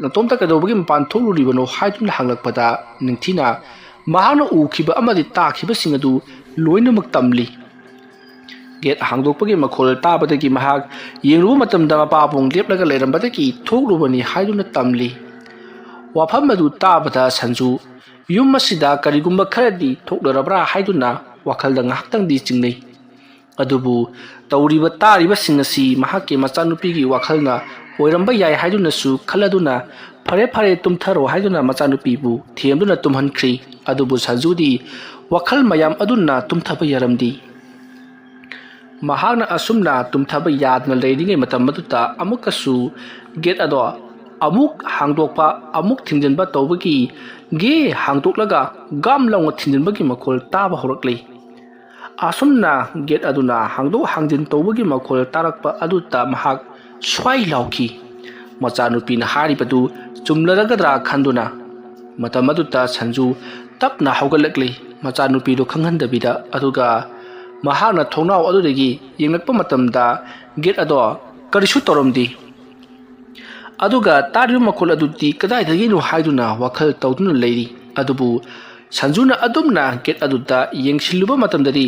ꯅꯇꯣꯝꯇ ꯀꯩꯗꯧꯕꯒꯤ ꯃꯄꯥꯟ ꯊꯣꯛꯂꯨꯔꯤꯕꯅꯣ ꯍꯥꯏꯗꯨꯅ ꯍꯪꯂꯛꯄꯗ ꯅꯤꯡꯊꯤꯅ ꯃꯍꯥꯛꯅ ꯎꯈꯤꯕ ꯑꯃꯗꯤ ꯇꯥꯈꯤꯕꯁꯤꯡ ꯑꯗꯨ ꯂꯣꯏꯅꯃꯛ ꯇꯝꯂꯤ ꯒꯦꯠ ꯍꯥꯡꯗꯣꯛꯄꯒꯤ ꯃꯈꯣꯜ ꯇꯥꯕꯗꯒꯤ ꯃꯍꯥꯛ ꯌꯦꯡꯂꯨꯕ ꯃꯇꯝꯗ ꯃꯄꯥꯕꯨꯡ ꯂꯦꯞꯂꯒ ꯂꯩꯔꯝꯕꯗꯒꯤ ꯊꯣꯛꯂꯨꯕꯅꯤ ꯍꯥꯏꯗꯨꯅ ꯇꯝꯂꯤ ꯋꯥꯐꯝ ꯑꯗꯨ ꯇꯥꯕꯗ ꯁꯟꯖꯨ ꯌꯨꯝ ꯑꯁꯤꯗ ꯀꯔꯤꯒꯨꯝꯕ ꯈꯔꯗꯤ ꯊꯣꯛꯂꯔꯕ꯭ꯔꯥ ꯍꯥꯏꯗꯨꯅ ꯋꯥꯈꯜꯗ ꯉꯥꯏꯍꯥꯛꯇꯪꯗꯤ ꯆꯤꯡꯅꯩ ꯑꯗꯨꯕꯨ ꯇꯧꯔꯤꯕ ꯇꯥꯔꯤꯕꯁꯤꯡ ꯑꯁꯤ ꯃꯍꯥꯛꯀꯤ ꯃꯆꯥꯅꯨꯄꯤꯒꯤ ꯋꯥꯈꯜꯅ ꯑꯣꯏꯔꯝꯕ ꯌꯥꯏ ꯍꯥꯏꯗꯨꯅꯁꯨ ꯈꯜꯂꯗꯨꯅ ꯐꯔꯦ ꯐꯔꯦ ꯇꯨꯝꯊꯔꯣ ꯍꯥꯏꯗꯨꯅ ꯃꯆꯥꯅꯨꯄꯤꯕꯨ ꯊꯦꯝꯗꯨꯅ ꯇꯨꯝꯍꯟꯈ꯭ꯔꯤ ꯑꯗꯨꯕꯨ ꯁꯟꯖꯨꯗꯤ ꯋꯥꯈꯜ ꯃꯌꯥꯝ ꯑꯗꯨꯅ ꯇꯨꯝꯊꯕ ꯌꯥꯔꯝꯗꯦ ꯃꯍꯥꯛꯅ ꯑꯁꯨꯝꯅ ꯇꯨꯝꯊꯕ ꯌꯥꯗꯅ ꯂꯩꯔꯤꯉꯩ ꯃꯇꯝ ꯑꯗꯨꯗ ꯑꯃꯨꯛꯀꯁꯨ ꯒꯦꯠ ꯑꯗꯣ ꯑꯃꯨꯛ ꯍꯥꯡꯗꯣꯛꯄ ꯑꯃꯨꯛ ꯊꯤꯡꯖꯤꯟꯕ ꯇꯧꯕꯒꯤ ꯒꯦ ꯍꯥꯡꯗꯣꯛꯂꯒ ꯒꯝ ꯂꯥꯎꯅ ꯊꯤꯡꯖꯤꯟꯕꯒꯤ ꯃꯈꯣꯜ ꯇꯥꯕ ꯍꯧꯔꯛꯂꯤ ꯑꯁꯨꯝꯅ ꯒꯦꯠ ꯑꯗꯨꯅ ꯍꯥꯡꯗꯣꯛ ꯍꯥꯡꯖꯤꯟ ꯇꯧꯕꯒꯤ ꯃꯈꯣꯜ ꯇꯥꯔꯛꯄ ꯑꯗꯨꯗ ꯃꯍꯥꯛ ꯁ꯭ꯋꯥꯏ ꯂꯥꯎꯈꯤ ꯃꯆꯥꯅꯨꯄꯤꯅ ꯍꯥꯏꯔꯤꯕꯗꯨ ꯆꯨꯝꯂꯔꯒꯗ꯭ꯔꯥ ꯈꯟꯗꯨꯅ ꯃꯇꯝ ꯑꯗꯨꯗ ꯁꯟꯖꯨ ꯇꯞꯅ ꯍꯧꯒꯠꯂꯛꯂꯤ ꯃꯆꯥꯅꯨꯄꯤꯗꯨ ꯈꯪꯍꯟꯗꯕꯤꯗ ꯑꯗꯨꯒ ꯃꯍꯥꯛꯅ ꯊꯣꯡꯅꯥꯎ ꯑꯗꯨꯗꯒꯤ ꯌꯦꯡꯂꯛꯄ ꯃꯇꯝꯗ ꯒꯦꯠ ꯑꯗꯣ ꯀꯔꯤꯁꯨ ꯇꯧꯔꯝꯗꯦ ꯑꯗꯨꯒ ꯇꯥꯔꯤꯕ ꯃꯈꯣꯜ ꯑꯗꯨꯗꯤ ꯀꯗꯥꯏꯗꯒꯤꯅꯣ ꯍꯥꯏꯗꯨꯅ ꯋꯥꯈꯜ ꯇꯧꯗꯨꯅ ꯂꯩꯔꯤ ꯑꯗꯨꯕꯨ ꯁꯟꯖꯨꯅ ꯑꯗꯨꯝꯅ ꯒꯦꯠ ꯑꯗꯨꯗ ꯌꯦꯡꯁꯤꯜꯂꯨꯕ ꯃꯇꯝꯗꯗꯤ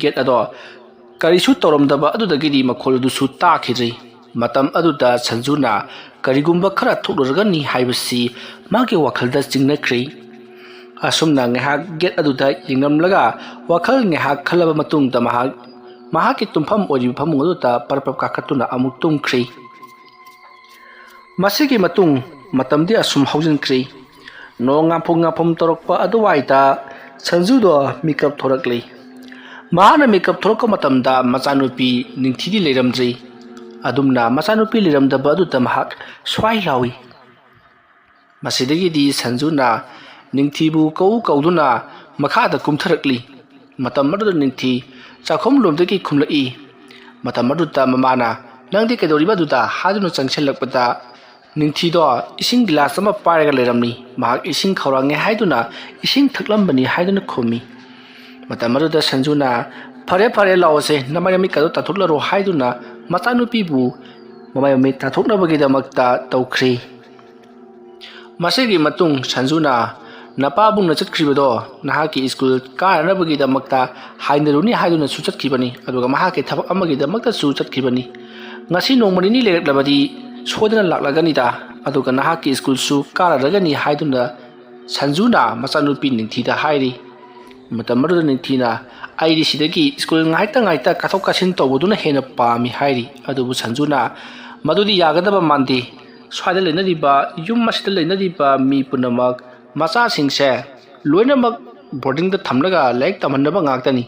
ꯒꯦꯠ ꯑꯗꯣ ꯀꯔꯤꯁꯨ ꯇꯧꯔꯝꯗꯕ ꯑꯗꯨꯗꯒꯤꯗꯤ ꯃꯈꯣꯜ ꯑꯗꯨꯁꯨ ꯇꯥꯈꯤꯗ꯭ꯔꯤ ꯃꯇꯝ ꯑꯗꯨꯗ ꯁꯟꯖꯨꯅ ꯀꯔꯤꯒꯨꯝꯕ ꯈꯔ ꯊꯣꯛꯂꯨꯔꯒꯅꯤ ꯍꯥꯏꯕꯁꯤ ꯃꯥꯒꯤ ꯋꯥꯈꯜꯗ ꯆꯤꯡꯅꯈ꯭ꯔꯤ ꯑꯁꯨꯝꯅ ꯉꯥꯏꯍꯥꯛ ꯒꯦꯠ ꯑꯗꯨꯗ ꯌꯦꯡꯂꯝꯂꯒ ꯋꯥꯈꯜ ꯉꯥꯏꯍꯥꯛ ꯈꯜꯂꯕ ꯃꯇꯨꯡꯗ ꯃꯍꯥꯛꯀꯤ ꯇꯨꯝꯐꯝ ꯑꯣꯏꯔꯤꯕ ꯐꯃꯨꯡ ꯑꯗꯨꯗ ꯄꯔꯄ ꯀꯥꯈꯠꯇꯨꯅ ꯑꯃꯨꯛ ꯇꯨꯝꯈ꯭ꯔꯤ ꯃꯁꯤꯒꯤ ꯃꯇꯨꯡ ꯃꯇꯝꯗꯤ ꯑꯁꯨꯝ ꯍꯧꯖꯤꯟꯈ꯭ꯔꯤ ꯅꯣꯡ ꯉꯥꯐꯨꯝ ꯇꯧꯔꯛꯄ ꯑꯗꯨꯋꯥꯏꯗ ꯁꯟꯖꯨꯗꯣ ꯃꯤꯀꯞ ꯊꯣꯔꯛꯂꯤ ꯃꯍꯥꯛꯅ ꯃꯤꯀꯞ ꯊꯣꯔꯛꯄ ꯃꯇꯝꯗ ꯃꯆꯥꯅꯨꯄꯤ ꯅꯤꯡꯊꯤꯗꯤ ꯂꯩꯔꯝꯗ꯭ꯔꯤ ꯑꯗꯨꯝꯅ ꯃꯆꯥꯅꯨꯄꯤ ꯂꯩꯔꯝꯗꯕ ꯑꯗꯨꯗ ꯃꯍꯥꯛ ꯁ꯭ꯋꯥꯏ ꯂꯥꯎꯏ ꯃꯁꯤꯗꯒꯤꯗꯤ ꯁꯟꯖꯨꯅ ꯅꯤꯡꯊꯤꯕꯨ ꯀꯧꯗꯨꯅ ꯃꯈꯥꯗ ꯀꯨꯝꯊꯔꯛꯂꯤ ꯃꯇꯝ ꯑꯗꯨꯗ ꯅꯤꯡꯊꯤ ꯆꯥꯛꯈꯨꯝ ꯂꯣꯝꯗꯒꯤ ꯈꯨꯝꯂꯛꯏ ꯃꯇꯝ ꯑꯗꯨꯗ ꯃꯃꯥꯅ ꯅꯪꯗꯤ ꯀꯩꯗꯧꯔꯤꯕ ꯑꯗꯨꯗ ꯍꯥꯏꯗꯨꯅ ꯆꯪꯁꯤꯜꯂꯛꯄꯗ ꯅꯤꯡꯊꯤꯗꯣ ꯏꯁꯤꯡ ꯒꯤꯂꯥꯁ ꯑꯃ ꯄꯥꯏꯔꯒ ꯂꯩꯔꯝꯃꯤ ꯃꯍꯥꯛ ꯏꯁꯤꯡ ꯈꯧꯔꯥꯡꯉꯦ ꯍꯥꯏꯗꯨꯅ ꯏꯁꯤꯡ ꯊꯛꯂꯝꯕꯅꯤ ꯍꯥꯏꯗꯨꯅ ꯈꯨꯝꯃꯤ ꯃꯇꯝ ꯑꯗꯨꯗ ꯁꯟꯖꯨꯅ ꯐꯔꯦ ꯐꯔꯦ ꯂꯥꯛꯑꯣꯁꯦ ꯅꯃꯥꯏ ꯃꯃꯤꯠꯀꯗꯣ ꯇꯥꯊꯣꯛꯂꯔꯣ ꯍꯥꯏꯗꯨꯅ ꯃꯆꯥꯅꯨꯄꯤꯕꯨ ꯃꯃꯥꯏ ꯃꯃꯤꯠ ꯇꯥꯊꯣꯛꯅꯕꯒꯤꯗꯃꯛꯇ ꯇꯧꯈ꯭ꯔꯤ ꯃꯁꯤꯒꯤ ꯃꯇꯨꯡ ꯁꯟꯖꯨꯅ ꯅꯄꯥꯕꯨꯡꯅ ꯆꯠꯈ꯭ꯔꯤꯕꯗꯣ ꯅꯍꯥꯛꯀꯤ ꯁ꯭ꯀꯨꯜ ꯀꯥꯅꯅꯕꯒꯤꯗꯃꯛꯇ ꯍꯥꯏꯅꯔꯨꯅꯤ ꯍꯥꯏꯗꯨꯅꯁꯨ ꯆꯠꯈꯤꯕꯅꯤ ꯑꯗꯨꯒ ꯃꯍꯥꯛꯀꯤ ꯊꯕꯛ ꯑꯃꯒꯤꯗꯃꯛꯇꯁꯨ ꯆꯠꯈꯤꯕꯅꯤ ꯉꯁꯤ ꯅꯣꯡꯃ ꯅꯤꯅꯤ ꯂꯩꯔꯛꯂꯕꯗꯤ ꯁꯣꯏꯗꯅ ꯂꯥꯛꯂꯒꯅꯤꯗ ꯑꯗꯨꯒ ꯅꯍꯥꯛꯀꯤ ꯁ꯭ꯀꯨꯜꯁꯨ ꯀꯥꯔꯔꯒꯅꯤ ꯍꯥꯏꯗꯨꯅ ꯁꯟꯖꯨꯅ ꯃꯆꯥꯅꯨꯄꯤ ꯅꯤꯡꯊꯤꯗ ꯍꯥꯏꯔꯤ ꯃꯇꯝ ꯑꯗꯨꯗ ꯅꯤꯡꯊꯤꯅ ꯑꯩꯗꯤ ꯁꯤꯗꯒꯤ ꯁ꯭ꯀꯨꯜ ꯉꯥꯏꯇ ꯀꯥꯊꯣꯛ ꯀꯥꯁꯤꯟ ꯇꯧꯕꯗꯨꯅ ꯍꯦꯟꯅ ꯄꯥꯝꯃꯤ ꯍꯥꯏꯔꯤ ꯑꯗꯨꯕꯨ ꯁꯟꯖꯨꯅ ꯃꯗꯨꯗꯤ ꯌꯥꯒꯗꯕ ꯃꯥꯟꯗꯦ ꯁ꯭ꯋꯥꯏꯗ ꯂꯩꯅꯔꯤꯕ ꯌꯨꯝ ꯑꯁꯤꯗ ꯂꯩꯅꯔꯤꯕ ꯃꯤ ꯄꯨꯝꯅꯃꯛ ꯃꯆꯥꯁꯤꯡꯁꯦ ꯂꯣꯏꯅꯃꯛ ꯕꯣꯔꯗꯤꯡꯗ ꯊꯝꯂꯒ ꯂꯥꯏꯔꯤꯛ ꯇꯝꯍꯟꯅꯕ ꯉꯥꯛꯇꯅꯤ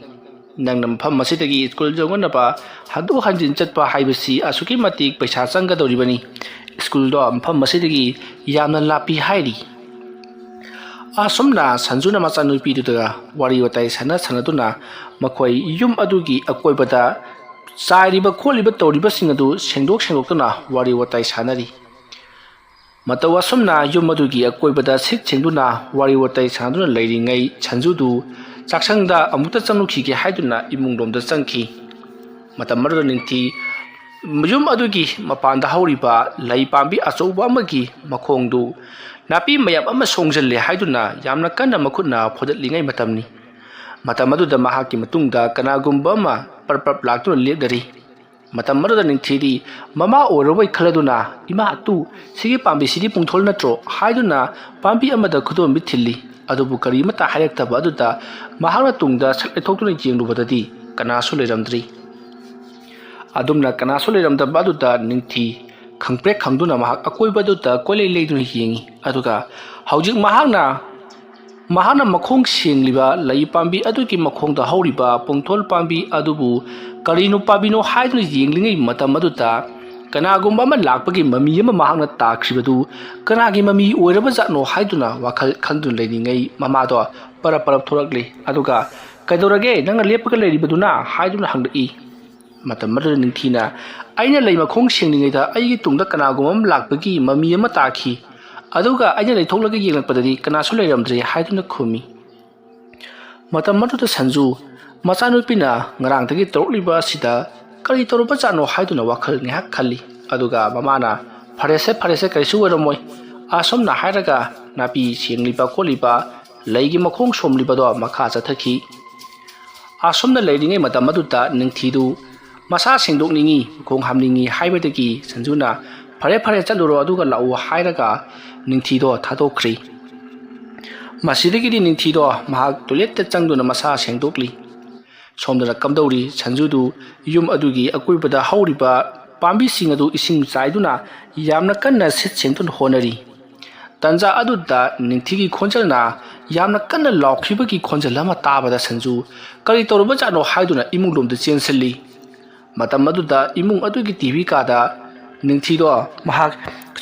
ꯅꯪꯅ ꯃꯐꯝ ꯑꯁꯤꯗꯒꯤ ꯁ꯭ꯀꯨꯜ ꯌꯧꯅꯅꯕ ꯍꯟꯗꯣꯛ ꯍꯟꯖꯤꯟ ꯆꯠꯄ ꯍꯥꯏꯕꯁꯤ ꯑꯁꯨꯛꯀꯤ ꯃꯇꯤꯛ ꯄꯩꯁꯥ ꯆꯪꯒꯗꯧꯔꯤꯕꯅꯤ ꯁ꯭ꯀꯨꯜꯗꯣ ꯃꯐꯝ ꯑꯁꯤꯗꯒꯤ ꯌꯥꯝꯅ ꯂꯥꯞꯄꯤ ꯍꯥꯏꯔꯤ ꯑꯁꯨꯝꯅ ꯁꯟꯖꯨꯅ ꯃꯆꯥꯅꯨꯄꯤꯗꯨꯗ ꯋꯥꯔꯤ ꯋꯥꯇꯥꯏ ꯁꯥꯟꯅꯗꯨꯅ ꯃꯈꯣꯏ ꯌꯨꯝ ꯑꯗꯨꯒꯤ ꯑꯀꯣꯏꯕꯗ ꯆꯥꯏꯔꯤꯕ ꯈꯣꯠꯂꯤꯕ ꯇꯧꯔꯤꯕꯁꯤꯡ ꯑꯗꯨ ꯁꯦꯡꯗꯣꯛꯇꯨꯅ ꯋꯥꯔꯤ ꯋꯥꯇꯥꯏ ꯁꯥꯟꯅꯔꯤ꯫ ꯃꯇꯧ ꯑꯁꯨꯝꯅ ꯌꯨꯝ ꯑꯗꯨꯒꯤ ꯑꯀꯣꯏꯕꯗ ꯁꯤꯠ ꯁꯦꯡꯗꯨꯅ ꯋꯥꯔꯤ ꯋꯥꯇꯥꯏ ꯁꯥꯟꯅꯗꯨꯅ ꯂꯩꯔꯤꯉꯩ ꯁꯟꯖꯨꯗꯨ ꯆꯥꯛꯁꯪꯗ ꯑꯃꯨꯛꯇ ꯆꯪꯂꯨꯈꯤꯒꯦ ꯍꯥꯏꯗꯨꯅ ꯏꯃꯨꯡꯂꯣꯝꯗ ꯆꯪꯈꯤ꯫ ꯃꯇꯝ ꯑꯗꯨꯗ ꯅꯤꯡꯊꯤ ꯌꯨꯝ ꯑꯗꯨꯒꯤ ꯃꯄꯥꯟꯗ ꯍꯧꯔꯤꯕ ꯂꯩ ꯄꯥꯝꯕꯤ ꯑꯆꯧꯕ ꯑꯃꯒꯤ ꯃꯈꯣꯡꯗꯨ ꯅꯥꯄꯤ ꯃꯌꯥꯝ ꯑꯃ ꯁꯣꯡꯖꯜꯂꯦ ꯍꯥꯏꯗꯨꯅ ꯌꯥꯝꯅ ꯀꯟꯅ ꯃꯈꯨꯠꯅ ꯐꯣꯗꯠꯂꯤꯉꯩ ꯃꯇꯝꯅꯤ꯫ ꯃꯇꯝ ꯑꯗꯨꯗ ꯃꯍꯥꯛꯀꯤ ꯃꯇꯨꯡꯗ ꯀꯅꯥꯒꯨꯝꯕ ꯑꯃ ꯄꯔꯞ ꯂꯥꯛꯇꯨꯅ ꯂꯦꯞꯅꯔꯤ꯫ ꯃꯇꯝ ꯑꯗꯨꯗ ꯅꯤꯡꯊꯤꯗꯤ ꯃꯃꯥ ꯑꯣꯏꯔꯕꯣꯏ ꯈꯜꯂꯗꯨꯅ ꯏꯃꯥ ꯑꯇꯨ ꯁꯤꯒꯤ ꯄꯥꯝꯕꯤꯁꯤꯗꯤ ꯄꯨꯡꯊꯣꯜ ꯅꯠꯇ꯭ꯔꯣ ꯍꯥꯏꯗꯨꯅ ꯄꯥꯝꯕꯤ ꯑꯃꯗ ꯈꯨꯗꯣꯝꯕꯤ ꯊꯤꯜꯂꯤ꯫ ꯑꯗꯨꯕꯨ ꯀꯔꯤꯃꯠꯇ ꯍꯥꯏꯔꯛꯇꯕ ꯑꯗꯨꯗ ꯃꯍꯥꯛꯅ ꯇꯨꯡꯗ ꯁꯛ ꯂꯩꯊꯣꯛꯇꯨꯅ ꯌꯦꯡꯂꯨꯕꯗꯗꯤ ꯀꯅꯥꯁꯨ ꯂꯩꯔꯝꯗ꯭ꯔꯤ꯫ ꯑꯗꯨꯝꯅ ꯀꯅꯥꯁꯨ ꯂꯩꯔꯝꯗꯕ ꯑꯗꯨꯗ ꯅꯤꯡꯊꯤ ꯈꯪꯄ꯭ꯔꯦꯛ ꯈꯪꯗꯨꯅ ꯃꯍꯥꯛ ꯑꯀꯣꯏꯕ ꯑꯗꯨꯗ ꯀꯣꯏꯂꯩ ꯂꯩꯗꯨꯅ ꯌꯦꯡꯉꯤ꯫ ꯑꯗꯨꯒ ꯍꯧꯖꯤꯛ ꯃꯍꯥꯛꯅ ꯃꯈꯣꯡ ꯁꯦꯡꯂꯤꯕ ꯂꯩ ꯄꯥꯝꯕꯤ ꯑꯗꯨꯒꯤ ꯃꯈꯣꯡꯗ ꯍꯧꯔꯤꯕ ꯄꯨꯡꯊꯣꯜ ꯄꯥꯝꯕꯤ ꯑꯗꯨꯕꯨ ꯀꯔꯤꯅꯣ ꯄꯥꯝꯕꯤꯅꯣ ꯍꯥꯏꯗꯨꯅ ꯌꯦꯡꯂꯤꯉꯩ ꯃꯇꯝ ꯑꯗꯨꯗ ꯀꯅꯥꯒꯨꯝꯕ ꯑꯃ ꯂꯥꯛꯄꯒꯤ ꯃꯃꯤ ꯑꯃ ꯃꯍꯥꯛꯅ ꯇꯥꯈ꯭ꯔꯤꯕꯗꯨ ꯀꯅꯥꯒꯤ ꯃꯃꯤ ꯑꯣꯏꯔꯕ ꯖꯥꯠꯅꯣ ꯍꯥꯏꯗꯨꯅ ꯋꯥꯈꯜ ꯈꯟꯗꯨꯅ ꯂꯩꯔꯤꯉꯩ ꯃꯃꯥꯗꯣ ꯄꯔꯞ ꯊꯣꯔꯛꯂꯤ꯫ ꯑꯗꯨꯒ ꯀꯩꯗꯧꯔꯒꯦ ꯅꯪꯅ ꯂꯦꯞꯄꯒ ꯂꯩꯔꯤꯕꯗꯨꯅ ꯍꯥꯏꯗꯨꯅ ꯍꯪꯂꯛꯏ꯫ ꯃꯇꯝ ꯑꯗꯨꯗ ꯅꯤꯡꯊꯤꯅ ꯑꯩꯅ ꯂꯩ ꯃꯈꯣꯡ ꯁꯦꯡꯂꯤꯉꯩꯗ ꯑꯩꯒꯤ ꯇꯨꯡꯗ ꯀꯅꯥꯒꯨꯝꯕ ꯑꯃ ꯂꯥꯛꯄꯒꯤ ꯃꯃꯤ ꯑꯃ ꯇꯥꯈꯤ꯫ ꯑꯗꯨꯒ ꯑꯩꯅ ꯂꯩꯊꯣꯛꯂꯒ ꯌꯦꯡꯂꯛꯄꯗꯗꯤ ꯀꯅꯥꯁꯨ ꯂꯩꯔꯝꯗ꯭ꯔꯦ ꯍꯥꯏꯗꯨꯅ ꯈꯨꯝꯃꯤ꯫ ꯃꯇꯝ ꯑꯗꯨꯗ ꯁꯟꯖꯨ ꯃꯆꯥꯅꯨꯄꯤꯅ ꯉꯔꯥꯡꯗꯒꯤ ꯇꯧꯔꯛꯂꯤꯕ ꯑꯁꯤꯗ ꯀꯔꯤ ꯇꯧꯔꯕ ꯖꯥꯠꯅꯣ ꯍꯥꯏꯗꯨꯅ ꯋꯥꯈꯜ ꯉꯥꯏꯍꯥꯛ ꯈꯜꯂꯤ꯫ ꯑꯗꯨꯒ ꯃꯃꯥꯅ ꯐꯔꯦꯁꯦ ꯀꯔꯤꯁꯨ ꯑꯣꯏꯔꯝꯃꯣꯏ ꯑꯁꯨꯝꯅ ꯍꯥꯏꯔꯒ ꯅꯥꯄꯤ ꯁꯦꯡꯂꯤꯕ ꯈꯣꯠꯂꯤꯕ ꯂꯩꯒꯤ ꯃꯈꯣꯡ ꯁꯣꯝꯂꯤꯕꯗꯣ ꯃꯈꯥ ꯆꯠꯊꯈꯤ꯫ ꯑꯁꯨꯝꯅ ꯂꯩꯔꯤꯉꯩ ꯃꯇꯝ ꯑꯗꯨꯗ ꯅꯤꯡꯊꯤꯗꯨ ꯃꯁꯥ ꯁꯦꯡꯗꯣꯛꯅꯤꯡꯉꯤ ꯃꯈꯣꯡ ꯍꯥꯝꯅꯤꯡꯉꯤ ꯍꯥꯏꯕꯗꯒꯤ ꯁꯟꯖꯨꯅ ꯐꯔꯦ ꯆꯠꯂꯨꯔꯣ ꯑꯗꯨꯒ ꯂꯥꯛꯎ ꯍꯥꯏꯔꯒ ꯅꯤꯡꯊꯤꯗꯣ ꯊꯥꯗꯣꯛꯈ꯭ꯔꯤ꯫ ꯃꯁꯤꯗꯒꯤꯗꯤ ꯅꯤꯡꯊꯤꯗꯣ ꯃꯍꯥꯛ ꯇꯣꯏꯂꯦꯠꯇ ꯆꯪꯗꯨꯅ ꯃꯁꯥ ꯁꯦꯡꯗꯣꯛꯂꯤ꯫ ꯁꯣꯝꯗꯅ ꯀꯝꯗꯧꯔꯤ ꯁꯟꯖꯨꯗꯨ ꯌꯨꯝ ꯑꯗꯨꯒꯤ ꯑꯀꯣꯏꯕꯗ ꯍꯧꯔꯤꯕ ꯄꯥꯝꯕꯤꯁꯤꯡ ꯑꯗꯨ ꯏꯁꯤꯡ ꯆꯥꯏꯗꯨꯅ ꯌꯥꯝꯅ ꯀꯟꯅ ꯁꯤꯠ ꯁꯦꯡꯗꯨꯅ ꯍꯣꯠꯅꯔꯤ꯫ ꯇꯟꯖꯥ ꯑꯗꯨꯗ ꯅꯤꯡꯊꯤꯒꯤ ꯈꯣꯟꯖꯦꯜꯅ ꯌꯥꯝꯅ ꯀꯟꯅ ꯂꯥꯎꯈꯤꯕꯒꯤ ꯈꯣꯟꯖꯦꯜ ꯑꯃ ꯇꯥꯕꯗ ꯁꯟꯖꯨ ꯀꯔꯤ ꯇꯧꯔꯕ ꯖꯥꯠꯅꯣ ꯍꯥꯏꯗꯨꯅ ꯏꯃꯨꯡꯂꯣꯝꯗ ꯆꯦꯟꯁꯤꯜꯂꯤ꯫ ꯃꯇꯝ ꯑꯗꯨꯗ ꯏꯃꯨꯡ ꯑꯗꯨꯒꯤ ꯇꯤꯚꯤ ꯀꯥꯗ ꯅꯤꯡꯊꯤꯗꯣ ꯃꯍꯥꯛ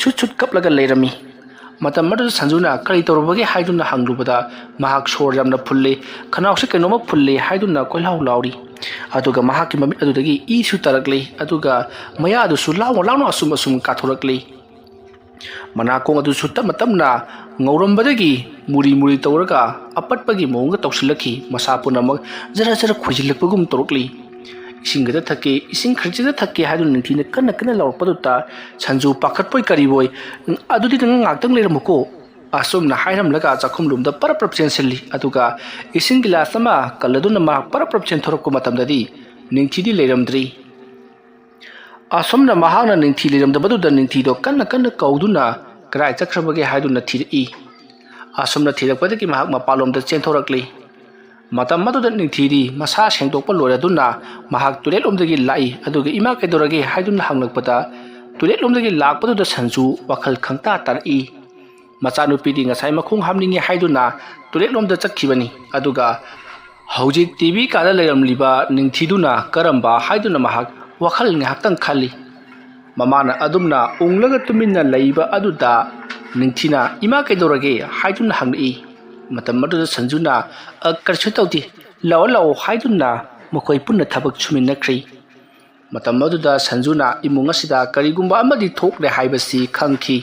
ꯁꯨꯠ ꯀꯞꯂꯒ ꯂꯩꯔꯝꯃꯤ꯫ ꯃꯇꯝ ꯑꯗꯨꯗ ꯁꯟꯖꯨꯅ ꯀꯔꯤ ꯇꯧꯔꯕꯒꯦ ꯍꯥꯏꯗꯨꯅ ꯍꯪꯂꯨꯕꯗ ꯃꯍꯥꯛ ꯁꯣꯔ ꯌꯥꯝꯅ ꯐꯨꯜꯂꯤ ꯈꯅꯥꯎꯁꯦ ꯀꯩꯅꯣꯝꯃ ꯐꯨꯜꯂꯤ ꯍꯥꯏꯗꯨꯅ ꯀꯣꯏꯂꯥꯎ ꯂꯥꯎꯔꯤ꯫ ꯑꯗꯨꯒ ꯃꯍꯥꯛꯀꯤ ꯃꯃꯤꯠ ꯑꯗꯨꯗꯒꯤ ꯏꯁꯨ ꯇꯥꯔꯛꯂꯤ꯫ ꯑꯗꯨꯒ ꯃꯌꯥ ꯑꯗꯨꯁꯨ ꯂꯥꯎꯅ ꯑꯁꯨꯝ ꯀꯥꯊꯣꯔꯛꯂꯤ꯫ ꯃꯅꯥꯀꯣꯡ ꯑꯗꯨꯁꯨ ꯇꯞꯅ ꯉꯧꯔꯝꯕꯗꯒꯤ ꯃꯨꯔꯤ ꯇꯧꯔꯒ ꯑꯄꯠꯄꯒꯤ ꯃꯑꯣꯡꯒ ꯇꯧꯁꯤꯜꯂꯛꯈꯤ꯫ ꯃꯁꯥ ꯄꯨꯝꯅꯃꯛ ꯖꯔ ꯈꯣꯏꯖꯤꯜꯂꯛꯄꯒꯨꯝ ꯇꯧꯔꯛꯂꯤ꯫ ꯏꯁꯤꯡ ꯈꯖꯤꯛꯇ ꯊꯛꯀꯦ ꯍꯥꯏꯗꯨꯅ ꯅꯤꯡꯊꯤꯅ ꯀꯟꯅ ꯂꯥꯎꯔꯛꯄꯗꯨꯗ ꯁꯟꯖꯨ ꯄꯥꯈꯠꯄꯣꯏ ꯀꯔꯤꯕꯣꯏ ꯑꯗꯨꯗꯤ ꯅꯪ ꯉꯥꯛꯇꯪ ꯂꯩꯔꯝꯃꯨꯀꯣ ꯑꯁꯨꯝꯅ ꯍꯥꯏꯔꯝꯂꯒ ꯆꯥꯛꯈꯨꯝꯂꯣꯝꯗꯄꯔꯞ ꯆꯦꯟꯁꯤꯜꯂꯤ꯫ ꯑꯗꯨꯒ ꯏꯁꯤꯡ ꯒꯤꯂꯥꯁ ꯑꯃ ꯀꯜꯂꯗꯨꯅ ꯃꯍꯥꯛ ꯄꯔꯞ ꯆꯦꯟꯊꯣꯔꯛꯄ ꯃꯇꯝꯗꯗꯤ ꯅꯤꯡꯊꯤꯗꯤ ꯂꯩꯔꯝꯗ꯭ꯔꯤ꯫ ꯑꯁꯨꯝꯅ ꯃꯍꯥꯛꯅ ꯅꯤꯡꯊꯤ ꯂꯩꯔꯝꯗꯕꯗꯨꯗ ꯅꯤꯡꯊꯤꯗꯣ ꯀꯟꯅ ꯀꯧꯗꯨꯅ ꯀꯗꯥꯏ ꯆꯠꯈ꯭ꯔꯕꯒꯦ ꯍꯥꯏꯗꯨꯅ ꯊꯤꯔꯛꯏ꯫ ꯑꯁꯨꯝꯅ ꯊꯤꯔꯛꯄꯗꯒꯤ ꯃꯍꯥꯛ ꯃꯄꯥꯟꯂꯣꯝꯗ ꯆꯦꯟꯊꯣꯔꯛꯂꯤ꯫ ꯃꯇꯝ ꯑꯗꯨꯗ ꯅꯤꯡꯊꯤꯗꯤ ꯃꯁꯥ ꯁꯦꯡꯗꯣꯛꯄ ꯂꯣꯏꯔꯗꯨꯅ ꯃꯍꯥꯛ ꯇꯣꯏꯂꯦꯠꯂꯣꯝꯗꯒꯤ ꯂꯥꯛꯏ꯫ ꯑꯗꯨꯒ ꯏꯃꯥ ꯀꯩꯗꯧꯔꯒꯦ ꯍꯥꯏꯗꯨꯅ ꯍꯪꯂꯛꯄꯗ ꯇꯣꯏꯂꯦꯠꯂꯣꯝꯗꯒꯤ ꯂꯥꯛꯄꯗꯨꯗ ꯁꯟꯖꯨ ꯋꯥꯈꯜ ꯈꯪꯇꯥ ꯇꯥꯔꯛꯏ꯫ ꯃꯆꯥꯅꯨꯄꯤꯗꯤ ꯉꯁꯥꯏ ꯃꯈꯣꯡ ꯍꯥꯝꯅꯤꯡꯉꯤ ꯍꯥꯏꯗꯨꯅ ꯇꯣꯏꯂꯦꯠꯂꯣꯝꯗ ꯆꯠꯈꯤꯕꯅꯤ꯫ ꯑꯗꯨꯒ ꯍꯧꯖꯤꯛ ꯇꯤꯚꯤ ꯀꯥꯗ ꯂꯩꯔꯝꯂꯤꯕ ꯅꯤꯡꯊꯤꯗꯨꯅ ꯀꯔꯝꯕ ꯍꯥꯏꯗꯨꯅ ꯃꯍꯥꯛ ꯋꯥꯈꯜ ꯉꯥꯏꯍꯥꯛꯇꯪ ꯈꯜꯂꯤ꯫ ꯃꯃꯥꯅ ꯑꯗꯨꯝꯅ ꯎꯪꯂꯒ ꯇꯨꯃꯤꯟꯅ ꯂꯩꯕ ꯑꯗꯨꯗ ꯅꯤꯡꯊꯤꯅ ꯏꯃꯥ ꯀꯩꯗꯧꯔꯒꯦ ꯍꯥꯏꯗꯨꯅ ꯍꯪꯂꯛꯏ꯫ ꯃꯇꯝ ꯑꯗꯨꯗ ꯁꯟꯖꯨꯅ ꯀꯔꯤꯁꯨ ꯇꯧꯗꯦ ꯂꯥꯛꯑꯣ ꯍꯥꯏꯗꯨꯅ ꯃꯈꯣꯏ ꯄꯨꯟꯅ ꯊꯕꯛ ꯁꯨꯃꯤꯟꯅꯈ꯭ꯔꯤ꯫ ꯃꯇꯝ ꯑꯗꯨꯗ ꯁꯟꯖꯨꯅ ꯏꯃꯨꯡ ꯑꯁꯤꯗ ꯀꯔꯤꯒꯨꯝꯕ ꯑꯃꯗꯤ ꯊꯣꯛꯂꯦ ꯍꯥꯏꯕꯁꯤ ꯈꯪꯈꯤ꯫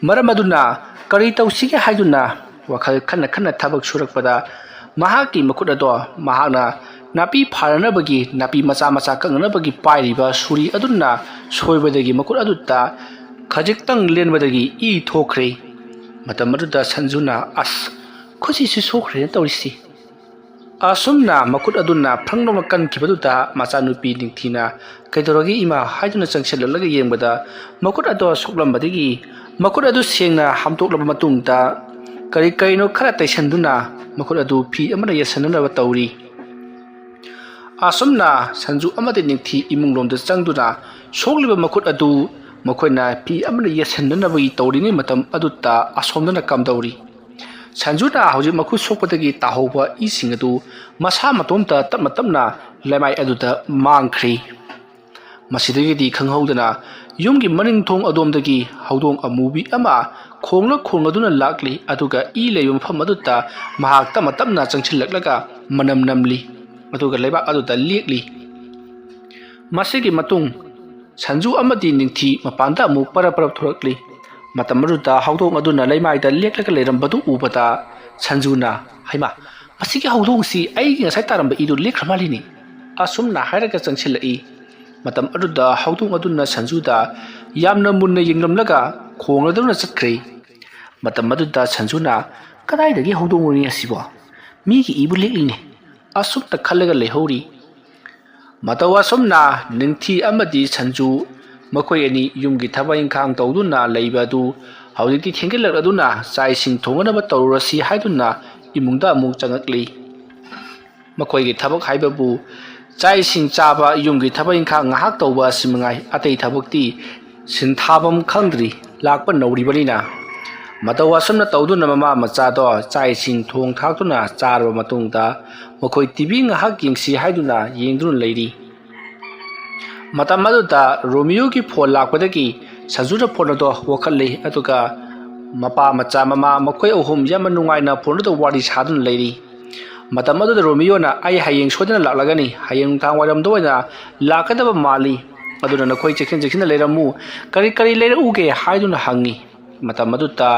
ꯃꯔꯝ ꯑꯗꯨꯅ ꯀꯔꯤ ꯇꯧꯁꯤꯒꯦ ꯍꯥꯏꯗꯨꯅ ꯋꯥꯈꯜ ꯈꯟꯅ ꯊꯕꯛ ꯁꯨꯔꯛꯄꯗ ꯃꯍꯥꯛꯀꯤ ꯃꯈꯨꯠ ꯑꯗꯣ ꯃꯍꯥꯛꯅ ꯅꯥꯄꯤ ꯐꯥꯅꯅꯕꯒꯤ ꯅꯥꯄꯤ ꯃꯆꯥ ꯀꯛꯅꯅꯕꯒꯤ ꯄꯥꯏꯔꯤꯕ ꯁꯨꯔꯤ ꯑꯗꯨꯅ ꯁꯣꯏꯕꯗꯒꯤ ꯃꯈꯨꯠ ꯑꯗꯨꯗ ꯈꯖꯤꯛꯇꯪ ꯂꯦꯟꯕꯗꯒꯤ ꯏ ꯊꯣꯛꯈ꯭ꯔꯦ꯫ ꯃꯇꯝ ꯑꯗꯨꯗ ꯁꯟꯖꯨꯅ ꯈꯨꯠꯁꯤꯁꯨ ꯁꯣꯛꯈ꯭ꯔꯦꯅ ꯇꯧꯔꯤꯁꯤ꯫ ꯑꯁꯨꯝꯅ ꯃꯈꯨꯠ ꯑꯗꯨꯅ ꯐ꯭ꯔꯪ ꯀꯟꯈꯤꯕꯗꯨꯗ ꯃꯆꯥꯅꯨꯄꯤ ꯅꯤꯡꯊꯤꯅ ꯀꯩꯗꯧꯔꯒꯦ ꯏꯃꯥ ꯍꯥꯏꯗꯨꯅ ꯆꯪꯁꯤꯜꯂꯛꯂꯒ ꯌꯦꯡꯕꯗ mokut ado soklambadagi mokut adu sengna hamtoklaba matungda kari-karino khara taisanduna mokut adu phi amana yasanana tawri asomna sanju amade ningthi imunglomda changduna sokliba mokut adu mokoina phi amana yasanana bagi tawrini matam aduta asomna kamdawri sanjuna hauji makut sokpadagi tahoba ising adu masa matomta tapna lemai aduta mangkhri masidagi khanghaudana yumgi maning thong adomdagi haudong amubi ama khongladuna lakli aduga i leiyum pham aduta mahak tamatamna changchillaklaga manam namli aduga leba aduta lekli ꯃꯁꯤꯒꯤ ꯃꯇꯨꯡ ꯁꯟꯖꯨ ꯑꯃꯗꯤ ꯅꯤꯡꯊꯤ ꯃꯄꯥꯟꯗ ꯑꯃꯨꯛ ꯄꯔꯞ ꯊꯣꯔꯛꯂꯤ ꯃꯇꯝ ꯑꯗꯨꯗ ꯍꯧꯗꯣꯡ ꯑꯗꯨꯅ ꯂꯩꯃꯥꯏꯗ ꯂꯦꯛꯂꯒ ꯂꯩꯔꯝꯕꯗꯨ ꯎꯕꯗ ꯁꯟꯖꯨꯅ ꯍꯩꯃꯥ ꯃꯁꯤꯒꯤ ꯍꯧꯗꯣꯡꯁꯤ ꯑꯩꯒꯤ ꯉꯁꯥꯏ ꯇꯥꯔꯝꯕ ꯏꯗꯨ ꯂꯦꯛꯈ꯭ꯔ ꯃꯥꯜꯂꯤꯅꯤ ꯑꯁꯨꯝꯅ ꯍꯥꯏꯔꯒ ꯆꯪꯁꯤꯜꯂꯛꯏ ꯃꯇꯝ ꯑꯗꯨꯗ ꯍꯧꯗꯣꯡ ꯑꯗꯨꯅ ꯁꯟꯖꯨꯗ ꯌꯥꯝꯅ ꯃꯨꯟꯅ ꯌꯦꯡꯂꯝꯂꯒ ꯈꯣꯡꯂꯗꯨꯅ ꯆꯠꯈ꯭ꯔꯦ ꯃꯇꯝ ꯑꯗꯨꯗ ꯁꯟꯖꯨꯅ ꯀꯗꯥꯏꯗꯒꯤ ꯍꯧꯗꯣꯡꯅꯣꯅꯤ ꯑꯁꯤꯕꯣ ꯃꯤꯒꯤ ꯏꯕꯨ ꯂꯦꯛꯂꯤꯅꯦ ꯑꯁꯨꯝꯅ ꯈꯜꯂꯒ ꯂꯩꯍꯧꯔꯤ ꯃꯇꯧ ꯑꯁꯨꯝꯅ ꯅꯤꯡꯊꯤ ꯑꯃꯗꯤ ꯁꯟꯖꯨ ꯃꯈꯣꯏ ꯑꯅꯤ ꯌꯨꯝꯒꯤ ꯊꯕꯛ ꯏꯪꯈꯥꯡ ꯇꯧꯗꯨꯅ ꯂꯩꯕ ꯑꯗꯨ ꯍꯧꯖꯤꯛꯇꯤ ꯊꯦꯡꯒꯠꯂꯛꯂꯗꯨꯅ ꯆꯥꯛ ꯏꯁꯤꯡ ꯊꯣꯡꯅꯕ ꯇꯧꯔꯨꯔꯁꯤ ꯍꯥꯏꯗꯨꯅ ꯏꯃꯨꯡꯗ ꯑꯃꯨꯛ ꯆꯪꯉꯛꯂꯤ ꯃꯈꯣꯏꯒꯤ ꯊꯕꯛ ꯍꯥꯏꯕꯕꯨ ꯆꯥꯛ ꯏꯁꯤꯡ ꯆꯥꯕ ꯌꯨꯝꯒꯤ ꯊꯕꯛ ꯏꯪꯈꯥꯡ ꯉꯥꯏꯍꯥꯛ ꯇꯧꯕ ꯑꯁꯤ ꯃꯉꯥꯏ ꯑꯇꯩ ꯊꯕꯛꯇꯤ ꯁꯤꯟꯊꯥꯐꯝ ꯈꯪꯗ꯭ꯔꯤ ꯂꯥꯛꯄ ꯅꯧꯔꯤꯕꯅꯤꯅ ꯃꯇꯧ ꯑꯁꯨꯝꯅ ꯇꯧꯗꯨꯅ ꯃꯃꯥ ꯃꯆꯥꯗꯣ ꯆꯥꯛ ꯏꯁꯤꯡ ꯊꯣꯡ ꯊꯥꯛꯇꯨꯅ ꯆꯥꯔꯕ ꯃꯇꯨꯡꯗ ꯃꯈꯣꯏ ꯇꯤꯚꯤ ꯉꯥꯏꯍꯥꯛ ꯌꯦꯡꯁꯤ ꯍꯥꯏꯗꯨꯅ ꯌꯦꯡꯗꯨꯅ ꯂꯩꯔꯤ ꯃꯇꯝ ꯑꯗꯨꯗ ꯔꯣꯃꯤꯌꯣꯒꯤ ꯐꯣꯟ ꯂꯥꯛꯄꯗꯒꯤ ꯁꯟꯖꯨꯅ ꯐꯣꯟ ꯑꯗꯨ ꯋꯥꯈꯠꯂꯤ ꯑꯗꯨꯒ ꯃꯄꯥ ꯃꯆꯥ ꯃꯃꯥ ꯃꯈꯣꯏ ꯑꯍꯨꯝ ꯌꯥꯝꯅ ꯅꯨꯡꯉꯥꯏꯅ ꯐꯣꯟ ꯑꯗꯨꯗ ꯋꯥꯔꯤ ꯁꯥꯗꯨꯅ ꯂꯩꯔꯤ ꯃꯇꯝ ꯑꯗꯨꯗ ꯔꯣꯃꯤꯌꯣꯅ ꯑꯩ ꯍꯌꯦꯡ ꯁꯣꯏꯗꯅ ꯂꯥꯛꯂꯒꯅꯤ ꯍꯌꯦꯡ ꯅꯨꯡꯗꯥꯡ ꯋꯥꯏꯔꯝꯗ ꯑꯣꯏꯅ ꯂꯥꯛꯀꯗꯕ ꯃꯥꯜꯂꯤ ꯑꯗꯨꯅ ꯅꯈꯣꯏ ꯆꯦꯛꯁꯤꯟꯅ ꯂꯩꯔꯝꯃꯨ ꯀꯔꯤ ꯂꯩꯔꯛꯎꯒꯦ ꯍꯥꯏꯗꯨꯅ ꯍꯪꯉꯤ ꯃꯇꯝ ꯑꯗꯨꯗ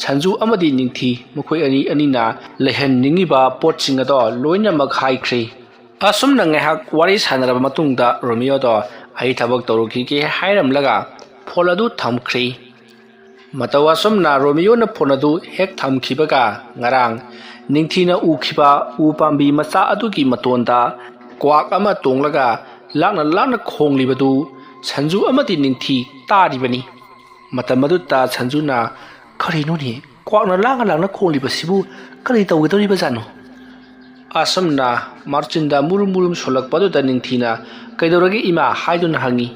ꯁꯟꯖꯨ ꯑꯃꯗꯤ ꯅꯤꯡꯊꯤ ꯃꯈꯣꯏ ꯑꯅꯤꯅ ꯂꯩꯍꯟꯅꯤꯡꯉꯤꯕ ꯄꯣꯠꯁꯤꯡ ꯑꯗꯣ ꯂꯣꯏꯅꯃꯛ ꯍꯥꯏꯈ꯭ꯔꯦ ꯑꯁꯨꯝꯅ ꯉꯥꯏꯍꯥꯛ ꯋꯥꯔꯤ ꯁꯥꯟꯅꯔꯕ ꯃꯇꯨꯡꯗ ꯔꯣꯃꯤꯌꯣꯗꯣ ꯑꯩ ꯊꯕꯛ ꯇꯧꯔꯨꯈꯤꯒꯦ ꯍꯥꯏꯔꯝꯂꯒ ꯐꯣꯟ ꯑꯗꯨ ꯊꯝꯈ꯭ꯔꯦ ꯃꯇꯧ ꯑꯁꯨꯝꯅ ꯔꯣꯃꯤꯌꯣꯅ ꯐꯣꯟ ꯑꯗꯨ ꯍꯦꯛ ꯊꯝꯈꯤꯕꯒ ꯉꯔꯥꯡ ꯅꯤꯡꯊꯤꯅ ꯎꯈꯤꯕ ꯎ ꯄꯥꯝꯕꯤ ꯃꯆꯥ ꯑꯗꯨꯒꯤ ꯃꯇꯣꯟꯗ ꯀ꯭ꯋꯥꯛ ꯑꯃ ꯇꯣꯡꯂꯒ ꯂꯥꯛꯅ ꯈꯣꯡꯂꯤꯕꯗꯨ ꯁꯟꯖꯨ ꯑꯃꯗꯤ ꯅꯤꯡꯊꯤ ꯇꯥꯔꯤꯕꯅꯤ ꯃꯇꯝ ꯑꯗꯨꯗ ꯁꯟꯖꯨꯅ ꯀꯔꯤꯅꯣꯅꯦ ꯀ꯭ꯋꯥꯛꯅ ꯂꯥꯛꯅ ꯈꯣꯡꯂꯤꯕꯁꯤꯕꯨ ꯀꯔꯤ ꯇꯧꯒꯗꯧꯔꯤꯕꯖꯥꯠꯅꯣ ꯑꯁꯨꯝꯅ ꯃꯥꯔꯆꯤꯟꯗ ꯃꯨꯔꯨꯝ ꯁꯣꯜꯂꯛꯄꯗꯨꯗ ꯅꯤꯡꯊꯤꯅ ꯀꯩꯗꯧꯔꯒꯦ ꯏꯃꯥ ꯍꯥꯏꯗꯨꯅ ꯍꯪꯉꯤ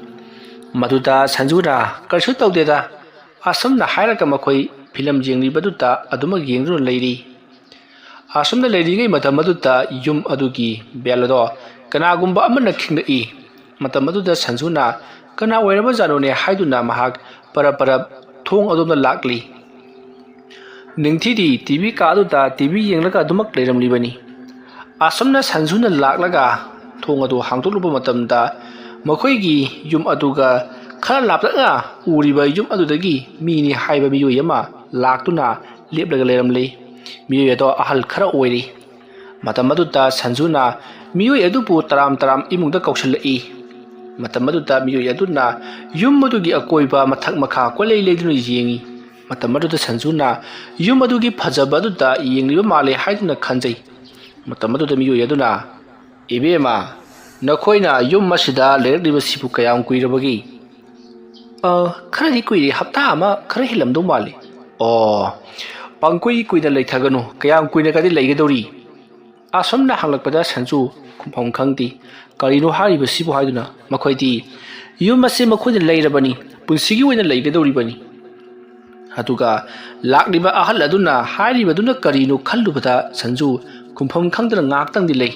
ꯃꯗꯨꯗ ꯁꯟꯖꯨꯅ ꯀꯔꯤꯁꯨ ꯇꯧꯗꯦꯗ ꯑꯁꯨꯝꯅ ꯍꯥꯏꯔꯒ ꯃꯈꯣꯏ ꯐꯤꯂꯝ ꯌꯦꯡꯂꯤꯕꯗꯨꯗ ꯑꯗꯨꯃꯛ ꯌꯦꯡꯗꯨꯅ ꯂꯩꯔꯤ ꯑꯁꯨꯝꯅ ꯂꯩꯔꯤꯉꯩ ꯃꯇꯝ ꯑꯗꯨꯗ ꯌꯨꯝ ꯑꯗꯨꯒꯤ ꯕꯦꯜ ꯑꯗꯣ ꯀꯅꯥꯒꯨꯝꯕ ꯑꯃꯅ ꯈꯤꯡꯂꯛꯏ ꯃꯇꯝ ꯑꯗꯨꯗ ꯁꯟꯖꯨꯅ ꯀꯅꯥ ꯑꯣꯏꯔꯕꯖꯥꯠꯅꯣꯅꯦ ꯍꯥꯏꯗꯨꯅ ꯃꯍꯥꯛ ꯄꯔꯞ ꯊꯣꯡ ꯑꯗꯣꯝꯗ ꯂꯥꯛꯂꯤ ꯅꯤꯡꯊꯤꯗꯤ ꯇꯤꯚꯤ ꯀꯥꯗꯨꯗ ꯇꯤꯚꯤ ꯌꯦꯡꯂꯒ ꯑꯗꯨꯃꯛ ꯂꯩꯔꯝꯂꯤꯕꯅꯤ ꯑꯁꯨꯝꯅ ꯁꯟꯖꯨꯅ ꯂꯥꯛꯂꯒ ꯊꯣꯡ ꯑꯗꯨ ꯍꯥꯡꯗꯣꯛꯂꯨꯕ ꯃꯇꯝꯗ ꯃꯈꯣꯏꯒꯤ ꯌꯨꯝ ꯑꯗꯨꯒ खरा लापना उरीबा युम अदुदगी मीनी हाइबा मियोय अमा लाक्तुना लेपलगा लेरमले मियोय अदो अहल खरा ओइरी मतम अदुदा संजुना मियोय अदुपु तराम इमुंगदा कौशलई मतम अदुदा मियोय अदुना युम अदुगी अकोइबा मथक मखा कोलै लेदुना येंगी मतम अदुदा संजुना युम अदुगी फजबा अदुदा येंगलिबा माले हाइदुना खंजै मतम अदुदा मियोय अदुना इबेमा नखोइना युम मसिदा लेरलिबा सिपु कयाम कुइरबगी खरदी कुइरे हप्ता अमा खरा हिलमदो माले पंकुई कुइना लेथगनु कयाम कुइना कदि लेगदौरी असमना हंगलकपदा संजु खुफम खंगति करिनो हारिबा सिबु हाइदुना मखोइदि युम असे मखोइना लेरबनी पुंसिगी ओइना लेगदौरिबनी अदुगा लाक्लिबा अहल अदुना हारिबदुना करिनो खल्लुबदा संजु खुफम खंगदना ngaktangdi lei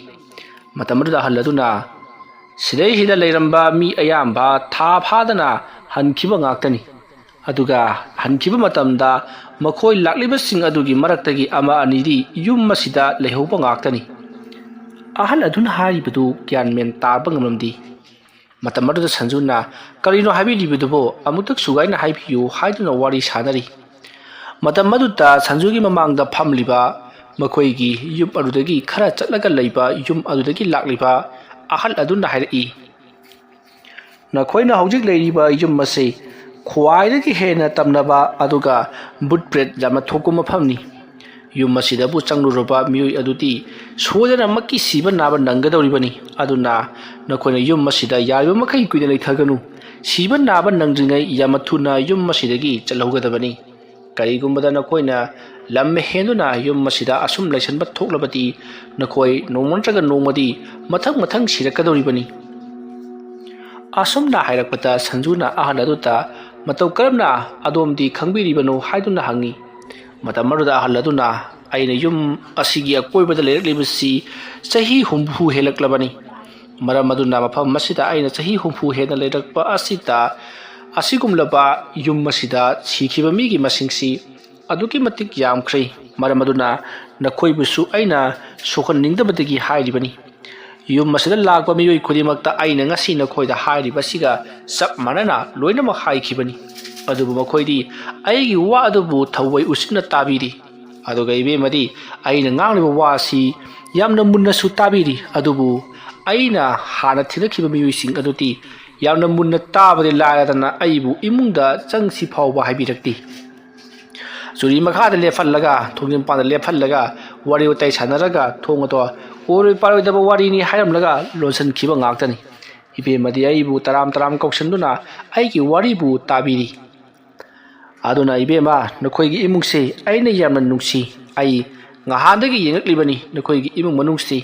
matamada अहल अदुना सिदै हिदा लेरंबा मी अयाम्बा था फादना हनखिबा ngaktani aduga hankiba matamda makhoi lakliba sing adugi maraktagi ama anidi yum masida lehoba ngaktani ahal aduna haribadu kyan men tarba ngamlamdi matamadu sanjuna karino habi libidubo amutak sugaina haibiyu haiduna wari sanari matamadu ta sanjugi mamangda phamliba makhoigi yum adudagi khara chatlaga leiba yum adudagi lakliba ahal aduna hairi नखोइना हौजिक लेरिबा युम मसे ख्वाइदगी हेना तमनबा अदुगा बुटप्रेट Jama थोकु मफमनी yum मसिदबु चंगलुरबा मियोय अदुति सोदना मक्की सिबा नाबा नंगदौरिबनी अदुना नखोइना yum मसिदा यारिबा मखै कुइना लेथगनु सिबा नाबा नंजिङै यामथुना yum मसिदगी चलौगदबनी करिगुम्बदा नखोइना lump हेंदुना yum मसिदा assume लैसनबा थोकलबती नखोइ नोमंत्रगा नोमदी मथंग सिरकदौरिबनी असुमना हाइरकपता संजुना अहल अदुता मतौ करमना अदोमदी खंगबिरिबनो हाइदुना हंगी मतमरुदा अहल अदुना आइना युम असिगी अकोइबदा लेरलिबसी चही हुंफु हेलकलबनी मरम अदुना मफम मसिदा आइना चही हुंफु हेना लेरकपा असिता असिगुमलबा युम मसिदा सिखिबा मिगी मसिंगसी अदुकी मतिक यामख्रै मरम अदुना नखोइबुसु आइना सोखन निंगदबदगी हाइरिबनी ꯌꯨꯝ ꯑꯁꯤꯗ ꯂꯥꯛꯄ ꯃꯤꯑꯣꯏ ꯈꯨꯗꯤꯡꯃꯛꯇ ꯑꯩꯅ ꯉꯁꯤ ꯅꯈꯣꯏꯗ ꯍꯥꯏꯔꯤꯕꯁꯤꯒ ꯆꯞ ꯃꯥꯟꯅꯅ ꯂꯣꯏꯅꯃꯛ ꯍꯥꯏꯈꯤꯕꯅꯤ ꯑꯗꯨꯕꯨ ꯃꯈꯣꯏꯗꯤ ꯑꯩꯒꯤ ꯋꯥ ꯑꯗꯨꯕꯨ ꯊꯧꯑꯣꯏ ꯎꯁꯤꯠꯅ ꯇꯥꯕꯤꯔꯤ ꯑꯗꯨꯒ ꯏꯕꯦꯝꯃꯗꯤ ꯑꯩꯅ ꯉꯥꯡꯂꯤꯕ ꯋꯥꯁꯤ ꯌꯥꯝꯅ ꯃꯨꯟꯅꯁꯨ ꯇꯥꯕꯤꯔꯤ ꯑꯗꯨꯕꯨ ꯑꯩꯅ ꯍꯥꯟꯅ ꯊꯦꯡꯅꯈꯤꯕ ꯃꯤꯑꯣꯏꯁꯤꯡ ꯑꯗꯨꯗꯤ ꯌꯥꯝꯅ ꯃꯨꯟꯅ ꯇꯥꯕꯗꯤ ꯂꯥꯏꯔꯗꯅ ꯑꯩꯕꯨ ꯏꯃꯨꯡꯗ ꯆꯪꯁꯤ ꯐꯥꯎꯕ ꯍꯥꯏꯕꯤꯔꯛꯇꯦ ꯆꯨꯔꯤ ꯃꯈꯥꯗ ꯂꯦꯞꯍꯜꯂꯒ ꯊꯣꯡꯖꯤꯟ ꯃꯄꯥꯟꯗ ꯂꯦꯞꯍꯜꯂꯒ ꯋꯥꯔꯤ ꯋꯥꯇꯥꯏ ꯁꯥꯟꯅꯔꯒ ꯊꯣꯡ ꯑꯗꯣ ꯑꯣꯏꯔꯣꯏ ꯄꯥꯔꯣꯏꯗꯕ ꯋꯥꯔꯤꯅꯤ ꯍꯥꯏꯔꯝꯂꯒ ꯂꯣꯟꯁꯤꯟꯈꯤꯕ ꯉꯥꯛꯇꯅꯤ ꯏꯕꯦꯝꯃꯗꯤ ꯑꯩꯕꯨ ꯇꯔꯥꯝ ꯇꯔꯥꯝ ꯀꯧꯁꯤꯟꯗꯨꯅ ꯑꯩꯒꯤ ꯋꯥꯔꯤꯕꯨ ꯇꯥꯕꯤꯔꯤ ꯑꯗꯨꯅ ꯏꯕꯦꯝꯃ ꯅꯈꯣꯏꯒꯤ ꯏꯃꯨꯡꯁꯤ ꯑꯩꯅ ꯌꯥꯝꯅ ꯅꯨꯡꯁꯤ ꯑꯩ ꯉꯍꯥꯟꯗꯒꯤ ꯌꯦꯡꯂꯛꯂꯤꯕꯅꯤ ꯅꯈꯣꯏꯒꯤ ꯏꯃꯨꯡ ꯃꯅꯨꯡꯁꯤ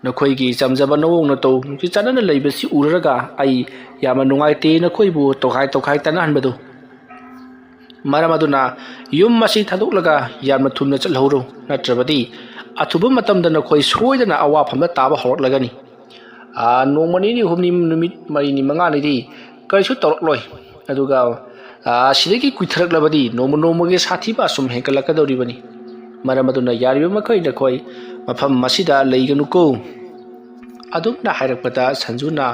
ꯅꯈꯣꯏꯒꯤ ꯆꯝꯖꯕ ꯅꯑꯣꯡ ꯅꯇꯧ ꯅꯨꯡꯁꯤ ꯆꯥꯟꯅꯅ ꯂꯩꯕꯁꯤ ꯎꯔꯒ ꯑꯩ ꯌꯥꯝꯅ ꯅꯨꯡꯉꯥꯏꯇꯦ ꯅꯈꯣꯏꯕꯨ ꯇꯣꯈꯥꯏ ꯇꯥꯟꯅꯍꯟꯕꯗꯨ ꯃꯔꯝ ꯑꯗꯨꯅ ꯌꯨꯝ ꯑꯁꯤ ꯊꯥꯗꯣꯛꯂꯒ ꯌꯥꯝꯅ ꯊꯨꯅ ꯆꯠꯍꯧꯔꯣ ꯅꯠꯇ꯭ꯔꯕꯗꯤ ꯑꯊꯨꯕ ꯃꯇꯝꯗ ꯅꯈꯣꯏ ꯁꯣꯏꯗꯅ ꯑꯋꯥꯐꯝꯗ ꯇꯥꯕ ꯍꯧꯔꯛꯂꯒꯅꯤ ꯅꯣꯡꯃ ꯅꯤꯅꯤ ꯍꯨꯝꯅꯤ ꯅꯨꯃꯤꯠ ꯃꯔꯤꯅꯤ ꯃꯉꯥꯅꯤꯗꯤ ꯀꯔꯤꯁꯨ ꯇꯧꯔꯛꯂꯣꯏ ꯑꯗꯨꯒ ꯁꯤꯗꯒꯤ ꯀꯨꯏꯊꯔꯛꯂꯕꯗꯤ ꯅꯣꯡꯃꯒꯤ ꯁꯥꯊꯤꯕ ꯑꯁꯨꯝ ꯍꯦꯟꯒꯠꯂꯛꯀꯗꯧꯔꯤꯕꯅꯤ ꯃꯔꯝ ꯑꯗꯨꯅ ꯌꯥꯔꯤꯕ ꯃꯈꯩ ꯅꯈꯣꯏ ꯃꯐꯝ ꯑꯁꯤꯗ ꯂꯩꯒꯅꯨꯀꯣ ꯑꯗꯨꯝꯅ ꯍꯥꯏꯔꯛꯄꯗ ꯁꯟꯖꯨꯅ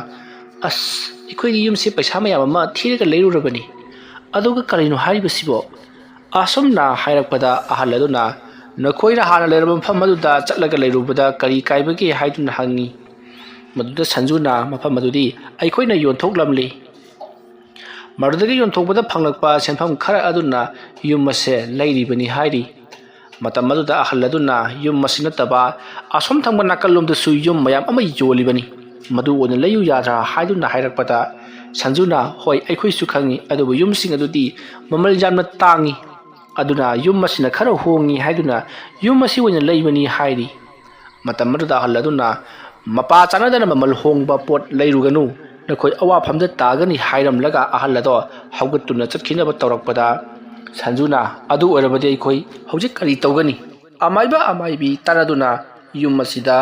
ꯑꯁ ꯑꯩꯈꯣꯏꯒꯤ ꯌꯨꯝꯁꯤ ꯄꯩꯁꯥ ꯃꯌꯥꯝ ꯑꯃ ꯊꯤꯔꯒ ꯂꯩꯔꯨꯔꯕꯅꯤ ꯑꯗꯨꯒ ꯀꯔꯤꯅꯣ ꯍꯥꯏꯔꯤꯕꯁꯤꯕꯣ ꯑꯁꯨꯝꯅ ꯍꯥꯏꯔꯛꯄꯗ ꯑꯍꯜ ꯑꯗꯨꯅ ꯅꯈꯣꯏꯅ ꯍꯥꯟꯅ ꯂꯩꯔꯝꯕ ꯃꯐꯝ ꯑꯗꯨꯗ ꯆꯠꯂꯒ ꯂꯩꯔꯨꯕꯗ ꯀꯔꯤ ꯀꯥꯏꯕꯒꯦ ꯍꯥꯏꯗꯨꯅ ꯍꯪꯉꯤ ꯃꯗꯨꯗ ꯁꯟꯖꯨꯅ ꯃꯐꯝ ꯑꯗꯨꯗꯤ ꯑꯩꯈꯣꯏꯅ ꯌꯣꯟꯊꯣꯛꯂꯝꯂꯤ ꯃꯗꯨꯗꯒꯤ ꯌꯣꯟꯊꯣꯛꯄꯗ ꯐꯪꯂꯛꯄ ꯁꯦꯟꯐꯝ ꯈꯔ ꯑꯗꯨꯅ ꯌꯨꯝ ꯑꯁꯦ ꯂꯩꯔꯤꯕꯅꯤ ꯍꯥꯏꯔꯤ ꯃꯇꯝ ꯑꯗꯨꯗ ꯑꯍꯜ ꯑꯗꯨꯅ ꯌꯨꯝ ꯑꯁꯤ ꯅꯠꯇꯕ ꯑꯁꯣꯝ ꯊꯪꯕ ꯅꯥꯀꯜꯂꯣꯝꯗꯁꯨ ꯌꯨꯝ ꯃꯌꯥꯝ ꯑꯃ ꯌꯣꯜꯂꯤꯕꯅꯤ ꯃꯗꯨ ꯑꯣꯏꯅ ꯂꯩꯌꯨ ꯌꯥꯗ꯭ꯔꯥ ꯍꯥꯏꯗꯨꯅ ꯍꯥꯏꯔꯛꯄꯗ ꯁꯟꯖꯨꯅ ꯍꯣꯏ ꯑꯩꯈꯣꯏꯁꯨ ꯈꯪꯉꯤ ꯑꯗꯨꯕꯨ ꯌꯨꯝꯁꯤꯡ ꯑꯗꯨꯗꯤ ꯃꯃꯜ ꯌꯥꯝꯅ ꯇꯥꯡꯉꯤ ꯑꯗꯨꯅ ꯌꯨꯝ ꯑꯁꯤꯅ ꯈꯔ ꯍꯣꯡꯉꯤ ꯍꯥꯏꯗꯨꯅ ꯌꯨꯝ ꯑꯁꯤ ꯑꯣꯏꯅ ꯂꯩꯕꯅꯤ ꯍꯥꯏꯔꯤ ꯃꯇꯝ ꯑꯗꯨꯗ ꯑꯍꯜ ꯑꯗꯨꯅ ꯃꯄꯥ ꯆꯥꯟꯅꯗꯅ ꯃꯃꯜ ꯍꯣꯡꯕ ꯄꯣꯠ ꯂꯩꯔꯨꯒꯅꯨ ꯅꯈꯣꯏ ꯑꯋꯥꯐꯝꯗ ꯇꯥꯒꯅꯤ ꯍꯥꯏꯔꯝꯂꯒ ꯑꯍꯜ ꯑꯗꯣ ꯍꯧꯒꯠꯇꯨꯅ ꯆꯠꯈꯤꯅꯕ ꯇꯧꯔꯛꯄꯗ ꯁꯟꯖꯨꯅ ꯑꯗꯨ ꯑꯣꯏꯔꯕꯗꯤ ꯑꯩꯈꯣꯏ ꯍꯧꯖꯤꯛ ꯀꯔꯤ ꯇꯧꯒꯅꯤ ꯑꯃꯥꯏꯕ ꯑꯃꯥꯏꯕꯤ ꯇꯥꯟꯅꯗꯨꯅ ꯌꯨꯝ ꯑꯁꯤꯗ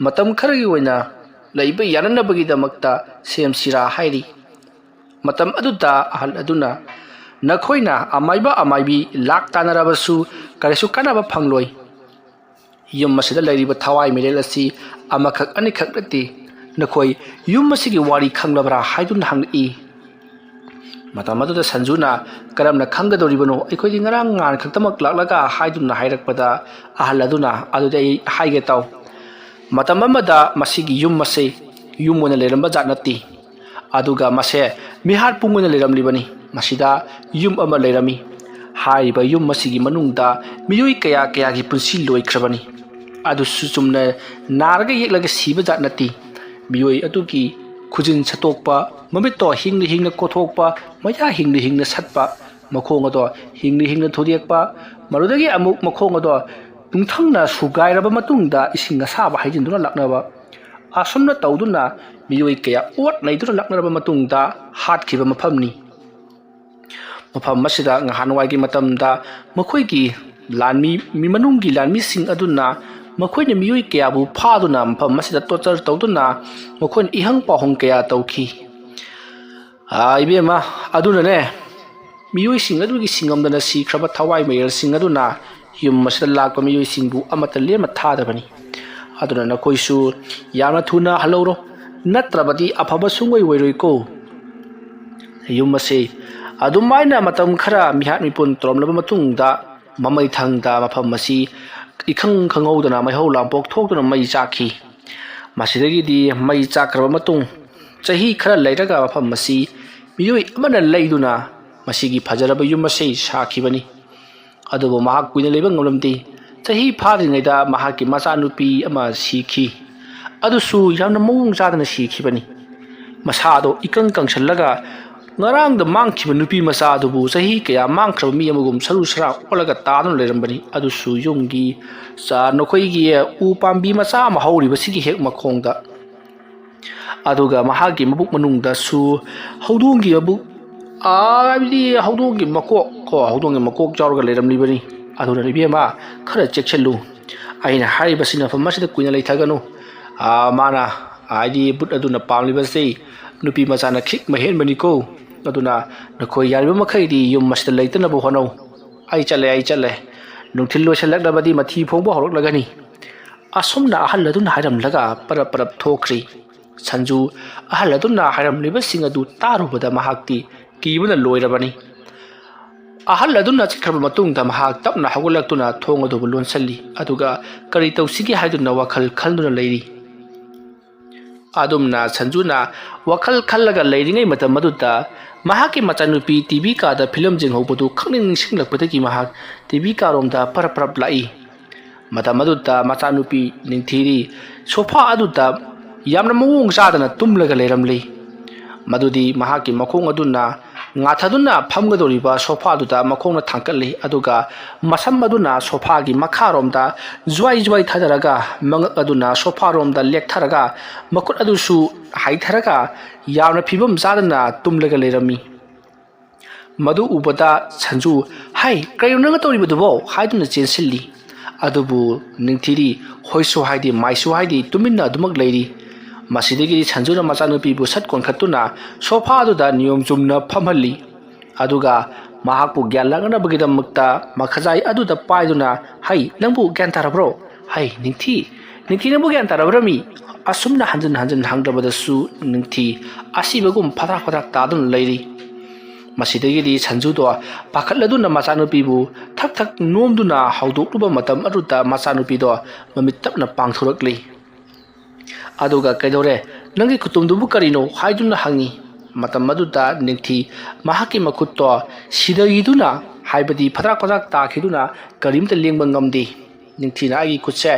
ꯃꯇꯝ ꯈꯔꯒꯤ ꯑꯣꯏꯅ ꯂꯩꯕ ꯌꯥꯅꯅꯕꯒꯤꯗꯃꯛꯇ ꯁꯦꯝꯁꯤꯔꯥ ꯍꯥꯏꯔꯤ ꯃꯇꯝ ꯑꯗꯨꯗ ꯑꯍꯜ ꯑꯗꯨꯅ ꯅꯈꯣꯏꯅ ꯑꯃꯥꯏꯕ ꯑꯃꯥꯏꯕꯤ ꯂꯥꯛ ꯇꯥꯟꯅꯔꯕꯁꯨ ꯀꯔꯤꯁꯨ ꯀꯥꯟꯅꯕ ꯐꯪꯂꯣꯏ ꯌꯨꯝ ꯑꯁꯤꯗ ꯂꯩꯔꯤꯕ ꯊꯋꯥꯏ ꯃꯤꯔꯦꯜ ꯑꯁꯤ ꯑꯃꯈꯛ ꯑꯅꯤꯈꯛ ꯅꯠꯇꯦ ꯅꯈꯣꯏ ꯌꯨꯝ ꯑꯁꯤꯒꯤ ꯋꯥꯔꯤ ꯈꯪꯂꯕ꯭ꯔꯥ ꯍꯥꯏꯗꯨꯅ ꯍꯪꯂꯛꯏ ꯃꯇꯝ ꯑꯗꯨꯗ ꯁꯟꯖꯨꯅ ꯀꯔꯝꯅ ꯈꯪꯒꯗꯧꯔꯤꯕꯅꯣ ꯑꯩꯈꯣꯏꯗꯤ ꯉꯔꯥꯡ ꯉꯍꯥꯟ ꯈꯛꯇꯃꯛ ꯂꯥꯛꯂꯒ ꯍꯥꯏꯗꯨꯅ ꯍꯥꯏꯔꯛꯄꯗ ꯑꯍꯜ ꯑꯗꯨꯅ ꯑꯗꯨꯗꯤ ꯑꯩ ꯍꯥꯏꯒꯦ ꯇꯥꯎ ꯃꯇꯝ ꯑꯃꯗ ꯃꯁꯤꯒꯤ ꯌꯨꯝ ꯑꯁꯤ ꯌꯨꯝ ꯑꯣꯏꯅ ꯂꯩꯔꯝꯕ ꯖꯥꯠ ꯅꯠꯇꯦ ꯑꯗꯨꯒ ꯃꯁꯦ ꯃꯤꯍꯥꯠ ꯄꯨꯡ ꯑꯣꯏꯅ ꯂꯩꯔꯝꯂꯤꯕꯅꯤ ꯃꯁꯤꯗ ꯌꯨꯝ ꯑꯃ ꯂꯩꯔꯝꯃꯤ ꯍꯥꯏꯔꯤꯕ ꯌꯨꯝ ꯑꯁꯤꯒꯤ ꯃꯅꯨꯡꯗ ꯃꯤꯑꯣꯏ ꯀꯌꯥꯒꯤ ꯄꯨꯟꯁꯤ ꯂꯣꯏꯈ꯭ꯔꯕꯅꯤ ꯑꯗꯨꯁꯨ ꯆꯨꯝꯅ ꯅꯥꯔꯒ ꯌꯦꯛꯂꯒ ꯁꯤꯕ ꯖꯥꯠ ꯅꯠꯇꯦ ꯃꯤꯑꯣꯏ ꯑꯗꯨꯒꯤ ꯈꯨꯖꯤꯟ ꯁꯠꯇꯣꯛꯄ ꯃꯃꯤꯠꯇꯣ ꯍꯤꯡꯅ ꯀꯣꯊꯣꯛꯄ ꯃꯌꯥ ꯍꯤꯡꯅ ꯁꯠꯄ ꯃꯈꯣꯡ ꯑꯗꯣ ꯍꯤꯡꯅ ꯊꯨꯗꯦꯛꯄ ꯃꯗꯨꯗꯒꯤ ꯑꯃꯨꯛ ꯃꯈꯣꯡ ꯑꯗꯣ ꯇꯨꯡꯊꯪꯅ ꯁꯨꯒꯥꯏꯔꯕ ꯃꯇꯨꯡꯗ ꯏꯁꯤꯡ ꯑꯁꯥꯕ ꯍꯩꯖꯤꯟꯗꯨꯅ ꯂꯥꯛꯅꯕ ꯑꯁꯨꯝꯅ ꯇꯧꯗꯨꯅ ꯃꯤꯑꯣꯏ ꯀꯌꯥ ꯑꯣꯠ ꯅꯩꯗꯨꯅ ꯂꯥꯛꯅꯔꯕ ꯃꯇꯨꯡꯗ ꯍꯥꯠꯈꯤꯕ ꯃꯐꯝꯅꯤ ꯃꯐꯝ ꯑꯁꯤꯗ ꯉꯍꯥꯟꯋꯥꯏꯒꯤ ꯃꯇꯝꯗ ꯃꯈꯣꯏꯒꯤ ꯃꯅꯨꯡꯒꯤ ꯂꯥꯟꯃꯤꯁꯤꯡ ꯑꯗꯨꯅ ꯃꯈꯣꯏꯅ ꯃꯤꯑꯣꯏ ꯀꯌꯥꯕꯨ ꯐꯥꯗꯨꯅ ꯃꯐꯝ ꯑꯁꯤꯗ ꯇꯣꯔꯆꯔ ꯇꯧꯗꯨꯅ ꯃꯈꯣꯏꯅ ꯏꯍꯪ ꯄꯥꯎꯍꯪ ꯀꯌꯥ ꯇꯧꯈꯤ ꯏꯕꯦꯝꯃ ꯑꯗꯨꯅꯅꯦ ꯃꯤꯑꯣꯏꯁꯤꯡ ꯑꯗꯨꯒꯤ ꯁꯤꯡꯉꯝꯗꯅ ꯁꯤꯈ꯭ꯔꯕ ꯊꯋꯥꯏ ꯃꯌꯦꯜꯁꯤꯡ ꯑꯗꯨꯅ ꯌꯨꯝ ꯑꯁꯤꯗ ꯂꯥꯛꯄ ꯃꯤꯑꯣꯏꯁꯤꯡꯕꯨ ꯑꯃꯠꯇ ꯂꯦꯝꯅ ꯊꯥꯗꯕꯅꯤ ꯑꯗꯨꯅ ꯅꯈꯣꯏꯁꯨ ꯌꯥꯝꯅ ꯊꯨꯅ ꯍꯜꯍꯧꯔꯣ ꯅꯠꯇ꯭ꯔꯕꯗꯤ ꯑꯐꯕ ꯁꯨꯡꯑꯣꯏ ꯑꯣꯏꯔꯣꯏꯀꯣ ꯌꯨꯝ ꯑꯁꯤ ꯑꯗꯨꯃꯥꯏꯅ ꯃꯇꯝ ꯈꯔ ꯃꯤꯍꯥꯠ ꯃꯤꯄꯨꯟ ꯇꯧꯔꯝꯂꯕ ꯃꯇꯨꯡꯗ ꯃꯃꯩꯊꯪꯗ ꯃꯐꯝ ꯑꯁꯤ ꯏꯈꯪ ꯈꯪꯍꯧꯗꯅ ꯃꯩꯍꯧ ꯂꯥꯡꯄꯣꯛ ꯊꯣꯛꯇꯨꯅ ꯃꯩ ꯆꯥꯛꯈꯤ ꯃꯁꯤꯗꯒꯤꯗꯤ ꯃꯩ ꯆꯥꯛꯈ꯭ꯔꯕ ꯃꯇꯨꯡ ꯆꯍꯤ ꯈꯔ ꯂꯩꯔꯒ ꯃꯐꯝ ꯑꯁꯤ ꯃꯤꯑꯣꯏ ꯑꯃꯅ ꯂꯩꯗꯨꯅ ꯃꯁꯤꯒꯤ ꯐꯖꯔꯕ ꯌꯨꯝ ꯑꯁꯤ ꯁꯥꯈꯤꯕꯅꯤ ꯑꯗꯨꯕꯨ ꯃꯍꯥꯛ ꯀꯨꯏꯅ ꯂꯩꯕ ꯉꯝꯂꯝꯗꯦ ꯆꯍꯤ ꯐꯥꯗ꯭ꯔꯤꯉꯩꯗ ꯃꯍꯥꯛꯀꯤ ꯃꯆꯥꯅꯨꯄꯤ ꯑꯃ ꯁꯤꯈꯤ ꯑꯗꯨꯁꯨ ꯌꯥꯝꯅ ꯃꯑꯣꯡ ꯆꯥꯗꯅ ꯁꯤꯈꯤꯕꯅꯤ ꯃꯁꯥꯗꯣ ꯏꯀꯪ ꯀꯪꯁꯜꯂꯒ ꯉꯔꯥꯡꯗ ꯃꯥꯡꯈꯤꯕ ꯅꯨꯄꯤ ꯃꯆꯥ ꯑꯗꯨꯕꯨ ꯆꯍꯤ ꯀꯌꯥ ꯃꯥꯡꯈ꯭ꯔꯕ ꯃꯤ ꯑꯃꯒꯨꯝ ꯁꯔꯨ ꯁꯔꯥꯡ ꯑꯣꯜꯂꯒ ꯇꯥꯗꯨꯅ ꯂꯩꯔꯝꯕꯅꯤ ꯑꯗꯨꯁꯨ ꯌꯨꯝꯒꯤ ꯅꯈꯣꯏꯒꯤ ꯎ ꯄꯥꯝꯕꯤ ꯃꯆꯥ ꯑꯃ ꯍꯧꯔꯤꯕꯁꯤꯒꯤ ꯍꯦꯛ ꯃꯈꯣꯡꯗ ꯑꯗꯨꯒ ꯃꯍꯥꯛꯀꯤ ꯃꯕꯨꯛ ꯃꯅꯨꯡꯗꯁꯨ ꯍꯧꯗꯣꯡꯒꯤ ꯃꯕꯨꯛ ꯍꯥꯏꯕꯗꯤ ꯍꯧꯗꯣꯡꯒꯤ ꯃꯀꯣꯛ ꯌꯥꯎꯔꯒ ꯂꯩꯔꯝꯂꯤꯕꯅꯤ ꯑꯗꯨꯅ ꯏꯕꯦꯝꯃꯈꯔ ꯆꯦꯛꯁꯤꯜꯂꯨ ꯑꯩꯅ ꯍꯥꯏꯔꯤꯕꯁꯤ ꯃꯐꯝ ꯑꯁꯤꯗ ꯀꯨꯏꯅ ꯂꯩꯊꯒꯅꯨ ꯃꯥꯅ ꯍꯥꯏꯗꯤ ꯕꯨꯠ ꯑꯗꯨꯅ ꯄꯥꯝꯂꯤꯕꯁꯤ ꯅꯨꯄꯤ ꯃꯆꯥꯅ ꯈꯤꯛ ꯃꯍꯦꯟꯕꯅꯤꯀꯣ ꯑꯗꯨꯅ ꯅꯈꯣꯏ ꯌꯥꯔꯤꯕ ꯃꯈꯩꯗꯤ ꯌꯨꯝ ꯑꯁꯤꯗ ꯂꯩꯇꯅꯕ ꯍꯣꯠꯅꯧ ꯑꯩ ꯆꯠꯂꯦ ꯅꯨꯡꯊꯤꯜ ꯂꯣꯏꯁꯤꯜꯂꯛꯂꯕꯗꯤ ꯃꯊꯤ ꯐꯣꯡꯕ ꯍꯧꯔꯛꯂꯒꯅꯤ asomna ahal aduna hairamlaga parap parap thokri sanju ahal aduna hairamlibasing adu tarubada mahakti kibuna loirabani ahal aduna chikraba matungda mahak tapna hagulaktuna thong adu lonsalli aduga kari tawsigi haiduna wakhal khalnuna leiri adumna sanjuna wakhal khallaga leiringai matam maduta mahaki machanupi tv ka da film jinghobudu khangning singlakpadagi mahak tv ka romda parap lai matam maduta machanupi ningthiri sofa aduta yamna mawong sadana tumlaga leiramli madudi mahaki makhong aduna ngathaduna phamgadoriba sofa aduta makhongna thangkali aduga masam aduna sofa gi makharomda jwai thadaraga mangak aduna sofa romda lektharaga makut adusu haitharaga yamna phibam zadana tumlaga leirami madu ubada sanju hai kayunanga toribadubo haiduna chensilli adubu ningthiri hoiso haidi maiso haidi tuminna adumak leiri masidagi sanjuna machanupi bu sat konkhatuna sofa aduda niyom chumna phamhalli aduga mahakpu gyan langana bagidamukta makhajai aduda paiduna hai nangbu gyan tarabro hai ningthi nangbu gyan tarabrami asumna hanjan hangrabadasu ningthi asibagum phadak tadun leiri masidagi sanjudo pakhatladuna machanupi bu thak nomduna haudokluba matam aduda machanupi do mamit tapna pangthurakli aduga kaidore nangi kutumdubu karino haiduna hangi matam maduda ningthi mahaki makutto sidagiduna haibadi phadak takhiduna karimta lengba ngamdi ningthina agi kutse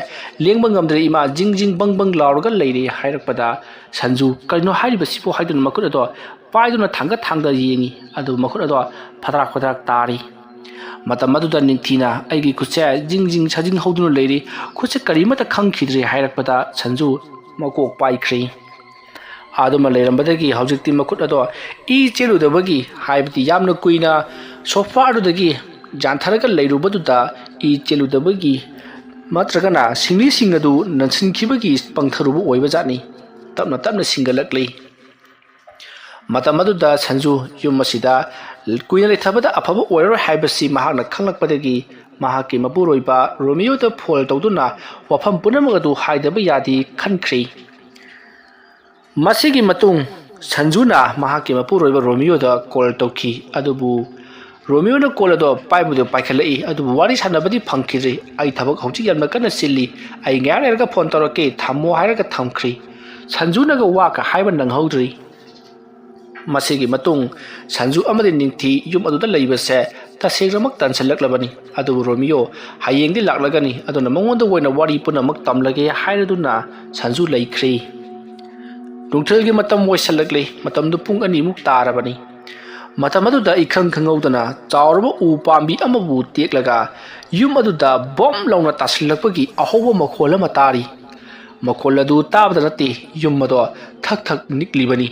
lengba ngamdre ima jingjing bang laurga leiri hairakpada sanju karino hairiba sipo haiduna makut ado paiduna thangda yengi adu makut ado phadak tari matam maduda ningthina agi kutse jingjing sajing hoduna leiri kutse karimata khangkhidre hairakpada sanju makok paikri aduma leirambadagi haujikti makut ado I cheludabagi haibati yamna kuina sofa adudagi jantharaga leirubaduda I cheludabagi matragana singli adu nansinkhibagi pangtharubu oibajani tapna singalakli matamaduda sanju yumasida kuina lethabada afaba oiraro haibasi mahakna khanglakpadagi mahaki mapuroiba Romeo da phol tawduna wafam punamagadu haidaba yadi khankhri masigi matung sanjuna mahaki mapuroiba Romeo da call tawki adubu Romeo na call ado paibudo paikhalai adubu wari sanabadi phangkhiri ai thabak hauchi yamna kana silli ai ngarerga phone tawrake thammo hairaga thamkhri sanjuna ga waka haiba nanghaudri masigi matung sanju amadi ningthi yum aduda leibase tasegramak tansallaklabani adu Romeo hayengdi laklagani aduna mangonda woina wari punamak tamlage hairaduna sanju leikhri nungthelgi matam woisalakle matamdu pung ani muk tarabani matam aduda ikhang khangaudana chawrba u pambi amabu teklaga yum aduda bom launa tasallakpagi ahoba makhola matari makholadu tabda nate yum ado thak niklibani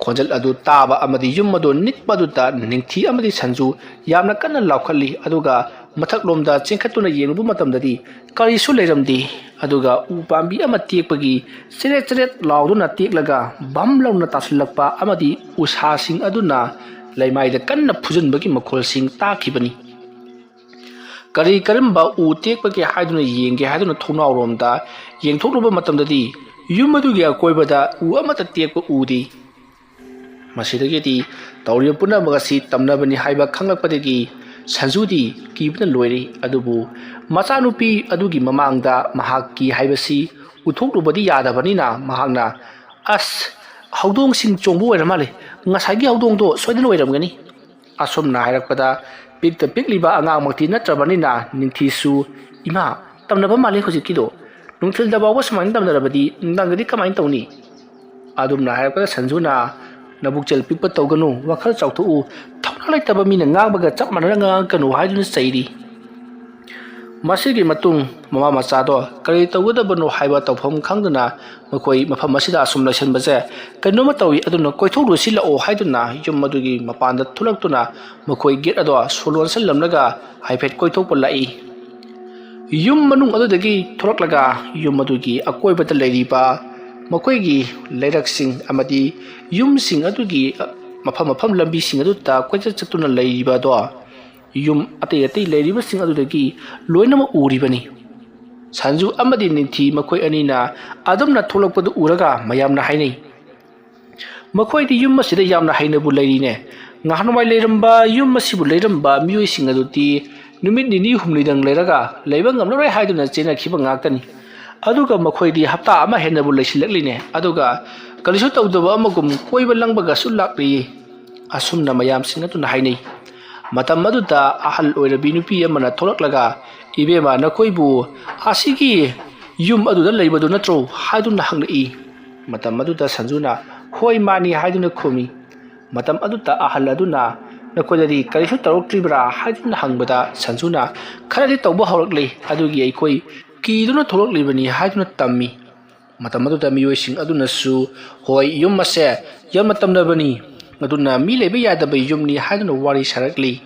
khonjal adu taba amadi yum adu nitpaduta ningthi amadi sanju yamna kanna laukhalli aduga mathak lomda chengkhatuna yengu matamdadi karisu leiramdi aduga upambi ama tekpagi seret lauduna teklaga bam launa taslakpa amadi usha sing aduna leimaida kanna phujunbagi makhol sing takhibani kari karamba u tekpagi haiduna yenge haiduna thonau romda yengthokluba matamdadi yum adugi akoibada u amata tekpa udi masidagiti tawriya punamagasi tamnabani haiba khanglakpadagi sanjudi kibna loiri adubu machanupi adugi mamangda mahakki haibasi uthokubadi yadabanina mahakna as haudong sing chongbu oiramale ngasagi haudong do soidin oiramgani asomna hairakpada pikliba angang makti natrabanina ningthisu ima tamnaba male khojikido nungthilda bawa samain tamnarabadi ndangadi kamain tawni adumna hairakpada sanjuna nabukchel pikpa tawganu wakhal chawthu thawna laitaba mina ngangbaga chap manara ngangkanu haiduna sairi masigi matung mama machado kari tawgadabano haiba tawpham khangduna makoi mafam masida asum laisanbaje kanoma tawi aduna koithoru silao haiduna yum madugi mapanda thulaktuna makoi gate ado solon sallamnaga haifet koithokpa lai yum manung adudagi thuraklaga yum madugi akoibata leiriba makoigi leirak sing amadi yum sing adugi mafam lambi sing aduta koicha chatuna leiriba do yum ate leiriba sing adudagi loinama uribani Sanju amadi Ningthi makoi anina adumna tholakpadu uraga mayamna hainai. Makoi di yum masida yamna hainabu lairine. Ngahanwai leiramba yum masibu leiramba miyoi sing aduti numit nini humlidang leiraga leiba ngamloroi haiduna chena khiba ngaktani. Aduga makoi di hapta ama henabu leisilakline. Aduga kalisu tawdaba amagum koiba langbaga sulakri. Asumna mayam singatuna hainai. Matam maduta ahal oirabi nupi amana tholaklaga ibema nakoibu asigi yum aduda leibadu natro haiduna hanglai. Matam maduta Sanjuna hoi mani haiduna khomi. Matam aduta ahal aduna nakoidadi kalisu taroktribra haiduna hangbada Sanjuna kharadi tawba hawrakle adugi aikoi kiduna tholaklibani haiduna tammi. Matam aduta miyoi sing aduna su hoi yum mase yam matamnabani aduna mi lebe yadaba yumni haiduna wari sarakli.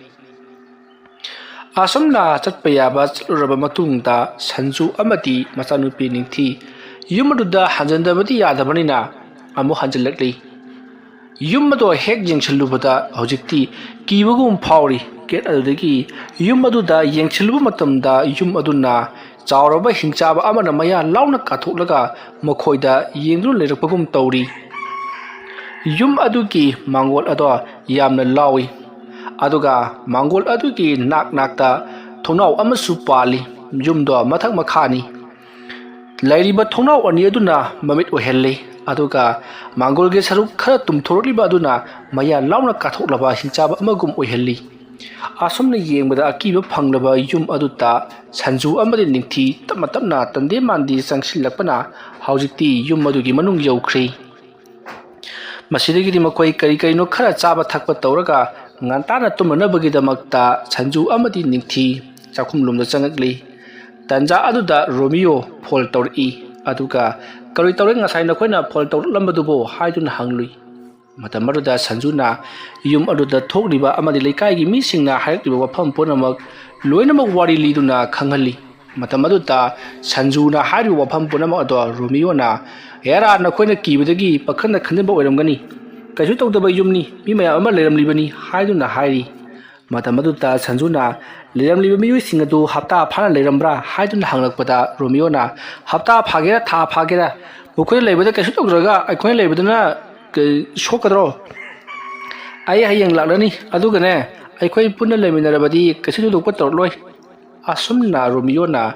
Asomna chatpayaba chaluraba matungda Sanju amati machanupi Ningthi yum aduda hanjandabadi yadabanina amu hanjalakli. Yum ado hek yengchalubada hojikti kibagum phawri get adudagi yum aduda yengchaluba matamda yum aduna chawraba hingchaba amana maya launa kathoklaga makhoida yengdru leirakpagum tawri. Yum adugi mangol ado yamna lawi. Aduga mangol adugi nakta thonau amasu pali yumdo mathak makhani. Lairiba thonau ani aduna mamit ohelle. Aduga mangol ge saruk khara tumthorliba aduna maya launa kathoklaba hingchaba amagum ohelli. Asomna yengbada akiba phanglaba yum aduta Sanju amadi Ningthi tapna tande mandi sangsilakpana haujikti yum adugi manung yaukhri. Masidagi makoi kari no khara chaba thakpa tawraga ngantana tumnabagidamagta Sanju amadi Ningthi chakhumlumda changakli. Tanja aduda Romeo phol tawri aduga kari tawre ngasai nakoina phol tawlambadubo haiduna hanglui. Matamaruda Sanjuna yum aduda thokliba amadi leikaigi misingna harakliba wafam punamak loinamak wari liduna khanghali. Matamaduta Sanjuna hari wafam punamak ado Romeo na era nakoina kibadagi pakhana khanba oiramgani. Kaisu tawdaba yumni mi maya ama leiramlibani haiduna hairi. Matamaduta Sanjuna leiramliba miyoi singadu hapta phana leirambra haiduna hanglakpada Romeo na hapta phagera tha phagera mukhoy leibada kaisu tawdraga aikhoy leibadana shokadro ai hayang laklani adugane aikoi punna leminarabadi kasidu dokpa torloi. Asumna Romeo na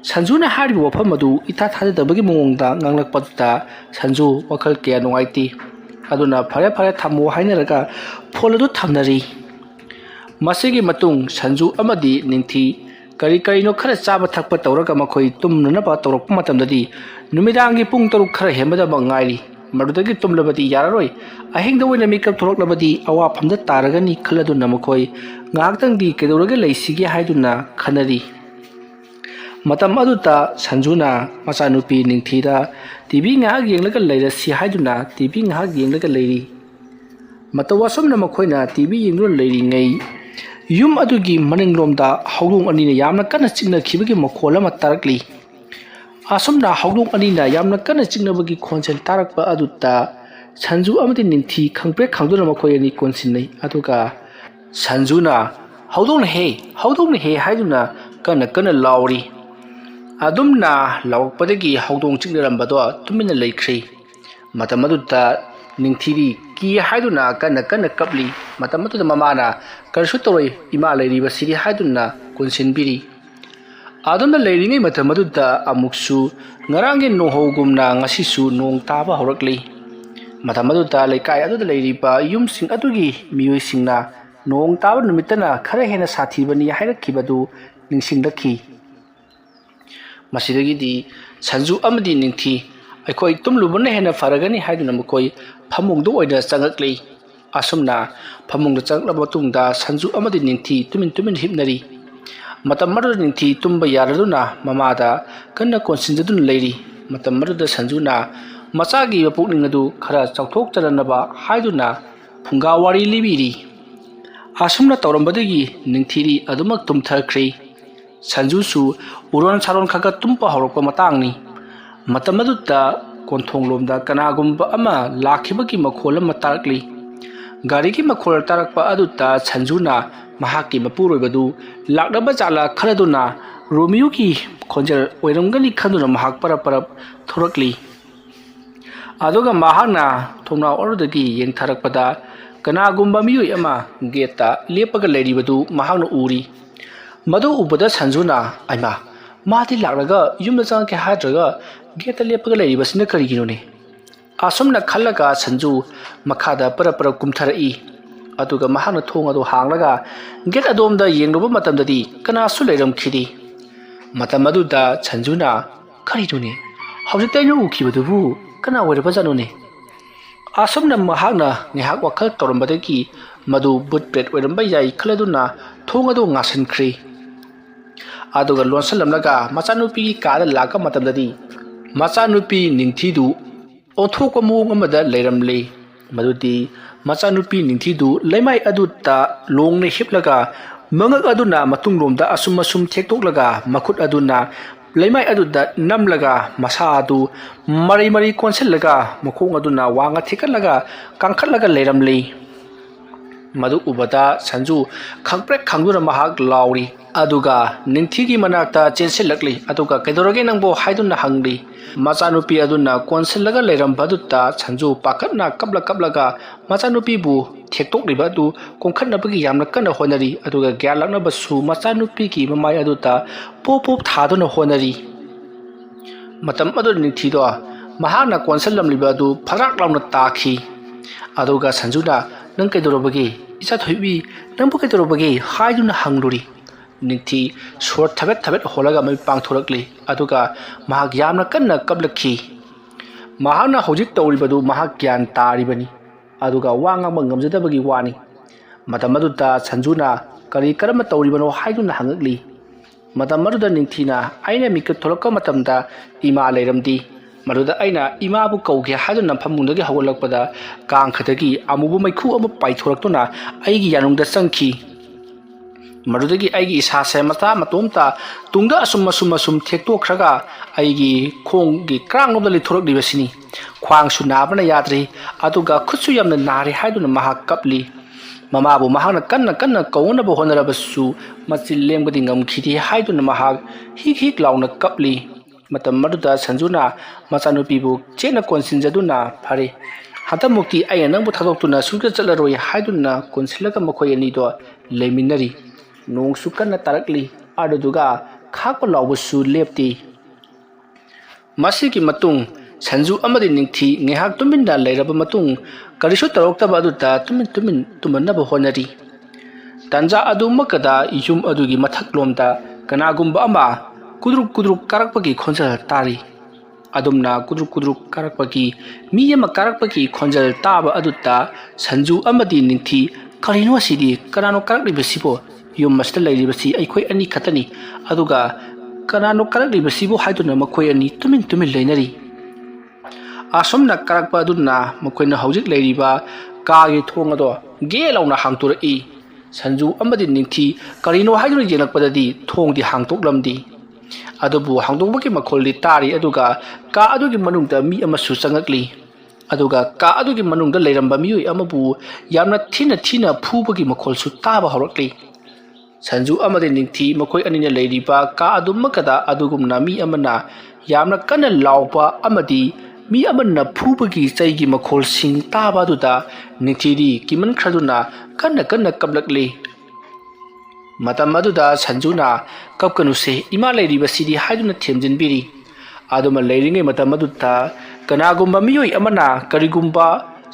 Sanjuna hari wafam adu ita thadabagi mongda nganglakpata Sanju wakhal kya nungaiti. Aduna phare thamu hainaraga pholadu thamnari. Masigi matung Sanju amadi Ningthi kari no khara chaba thakpa tawraga makhoi tumnanaba tawrakpa matamdadi numidangi pung 6 khara hembada bangairi. Madudagi tumlabadi yararoi ahingda oina makeup thoroklabadi awa phamda taragani khaladuna makhoi ngaktangdi keduraga leisigi haiduna khanari. Matam aduta Sanjuna machanupi Ningthida TV ngahak yenglaga leirasi haiduna TV ngahak yenglaga leiri. Matawasomna makhoina TV yengru leiri ngai yum adugi maninglomda hawlung anina yamna kana chingna khibagi makhola matarakli. Asomna hawlung anina yamna kana chingnabagi khonchel tarakpa aduta Sanju amadi Ningthi khangpre khangduna makhoi ani konsinai. Aduga Sanjuna hawdong he haiduna kana lauri. Adumna lawakpadagi hawdong chinglarambado tumina leikhri. Matamaduta Ningthiri ki haiduna kana kapli. Matamaduta mamana karsu toroi ima leiriba siri haiduna konsinbiri. Adumna leiringai matamaduta amuksu ngarangi nohogumna ngasisu nong taba horakli. Matamaduta leikai aduda leiriba yumsing adugi miyoi singna nong taba numitana khara hena sathibani hairakibadu ningsinglakhi. Masidagidi Sanju amadi Ningthi aikoi tumlubana hena faragani haiduna makoi phamungdo oida changakli. Asumna phamungda changlaba tungda Sanju amadi Ningthi tumin hipnari. Matam maruda Ningthi tumba yaraduna mamada kanna konsinjaduna leiri. Matam maruda Sanjuna machagi bapukning adu khara chawthok chalanaba haiduna phunga wari libiri. Asumna tawrambadagi Ningthiri adumak tumthakhri. Sanjusu uron saron khaga tumpa hawrakpa matangni. Matam aduta konthonglomda kanagumba ama lakhibagi makhola matarakli. Garigi makhol tarakpa aduta Sanjuna mahaki mapuroibadu lakdaba jala khaladuna ꯔꯣꯃꯤꯌꯣꯒꯤ ꯈꯣꯟꯖꯦꯜ ꯑꯣꯏꯔꯝꯒꯅꯤ ꯈꯟꯗꯨꯅ ꯃꯍꯥꯛ ꯄꯔꯞ ꯊꯣꯔꯛꯂꯤ ꯑꯗꯨꯒ ꯃꯍꯥꯛꯅ ꯊꯣꯡꯅꯥꯎ ꯑꯗꯨꯗꯒꯤ ꯌꯦꯡꯊꯔꯛꯄꯗ ꯀꯅꯥꯒꯨꯝꯕ ꯃꯤꯑꯣꯏ ꯑꯃ ꯒꯦꯠꯇ ꯂꯦꯞꯄꯒ ꯂꯩꯔꯤꯕꯗꯨ ꯃꯍꯥꯛꯅ ꯎꯔꯤ ꯃꯗꯨ ꯎꯕꯗ ꯁꯟꯖꯨꯅ ꯑꯩꯃꯥ मादी लाग यूम चंगे हाद्रगा गेट लेपगा लेरिबसिना करिगिनोने असुमना खल्लगा संजू मखादा पर कुमथरई अदुगा महाना थोंग अदु हांगलगा गेट अदोमदा येंगलोबा मतमददी कनासु लेरमखिदि मतम अदुदा संजूना करिदुने हौजितैनो उखिबदुबु कना ओइरबा जानोने असुमना महाना नेहाक वखल तोरमबदगी मदु बुटपेट ओइरमबा याई खलदुना थोंग अदु ngasinkhri अदुगा लोनसलमलगा मचानुपी कादा लाका मतमददी मचानुपी निंथीदु ओथोक मोंग अमदा लेरमले मदुदी मचानुपी निंथीदु लेमाई अदुता लोंगने हिपलगा मंगक अदुना मतुंगलोमदा असुम असुम थेक्तोकलगा मखुट अदुना लेमाई अदुदा नमलगा मसा अदु मरी मरी कोनसलगा मखोंग अदुना वांगा थेकलगा कांखलगा लेरमले मदु उबदा संजू खंगप्रेक खंगुना महाक लाउरी अदुगा निंथीगी मनाक्ता चेंसिलकली अदुगा कैदोरगे नंगबो हाइदुना हंगली मचानुपी अदुना कोनसिलगा लेरमबदुता संजू पाकतना कबलगा मचानुपीबु थेक्तोकलिबा अदु कोंखनबगी यामना कन्न होनरी अदुगा ग्यालकनबसु मचानुपीगी ममाय अदुता पोप थादुना होनरी मतम अदु निंथीदो महाना कोनसिलमलिबा अदु फराक लाउना ताखी अदुगा संजूना नंग कैदोरबगे इसा थोइबी नंबु कैदोरबगे हाइदुना हंगलुरी निंथी सोर थबेत होलगा मै पांगथोरकली अदुगा महाक यामना कन्ना कबलखी महाना हौजिक तौरिबदु महाक ज्ञान तारिबनी अदुगा वांगांग ngамजदबगी वानी मतमदुदा संजूना करी करम तौरिबनो हाइदुना हंगकली मतमदुदा निंथीना आइना मिकत थोरक मतमदा इमा लेरमदी मरुदा आइना इमाबु कौगे हाइदुना फमुंदगी हवलकपदा कांखदगी अमुबु मैखु अमु पाइथोरक्तुना आइगी यानुंगदा संखी मरुदगी आइगी इसासे मता मतोमता तुंगा असुम थेक्तोखरगा आइगी खोंगी क्रांगलोमदा लिथोरकलिबसिनी ख्वांगसु नाबना याद्रे अदुगा खुदसु यामना नारे हाइदुना महाक कपली ममाबु महाकना कन्ना कौनबो होनरबसु मचिल लेमगदी ngamखिदि हाइदुना महाक हिक लाउना कपली मतम मरुदा संजूना मचानुपीबु चेना कोनसिनजदुना फरे हतमुक्ति आइना नंबु थादोक्तुना सुगा चलरोय हाइदुना कोनसिलगा मखोय अनिदो लेमिनरी नोंसु कन्ना तारकली अदुगा खाप लाउबसु लेप्ती मसिकी मतुंग संजू अमदि निंथी ngeहak तुमिनदा लेरबा मतुंग करिसु तरोक्तबा अदुता तुमिन तुमनबा होनरी तंजा अदुमकदा युम अदुगी मथकलोमदा कनागुंबा अमा कुद्रुक कारकपगी खोंजल तारी अदुमना कुद्रुक कारकपगी मीयमा कारकपगी खोंजल ताबा अदुता संजू अमदि निंथी करिनो सिदी कनानो कारकलिबसिबो युम मस्ता लेरिबसी अइखोय अनि खतनी अदुगा कनानो कारकलिबसिबो हाइदुना मखोय अनि तुमिन लेनरी असमना कारकपा अदुना मखोयना हौजिक लेरिबा कागे थोंगदो गे लाउना हांगतुरई संजू अमदि निंथी करिनो हाइदुना येनकपददी थोंगदि हांगतोकलमदी अदुबु हांगदोंबकी मखोलदि तारी अदुगा का अदुगी मनुंगदा मी अमसु चंगकली अदुगा का अदुगी मनुंगदा लेरंबा मियोय अमबु यामना थीना फुबगी मखोलसु ताबा हौरकली संजू अमदि निंथी मखोय अनिना लेरिबा का अदुमकदा अदुगुमना मी अमना यामना कन्ना लाउबा अमदि मी अमना फुबगी चैगी मखोलसिंग ताबा दुदा निंथीदी किमन खरदुना कन्ना कबलकली मतम अदुदा संजूना कपकनुसे इमा लेरिबसिदी हाइदुना थेमजिनबिरी आदुमा लेरिंगे मतम अदुता कनागुंबा मियोय अमना करिगुंबा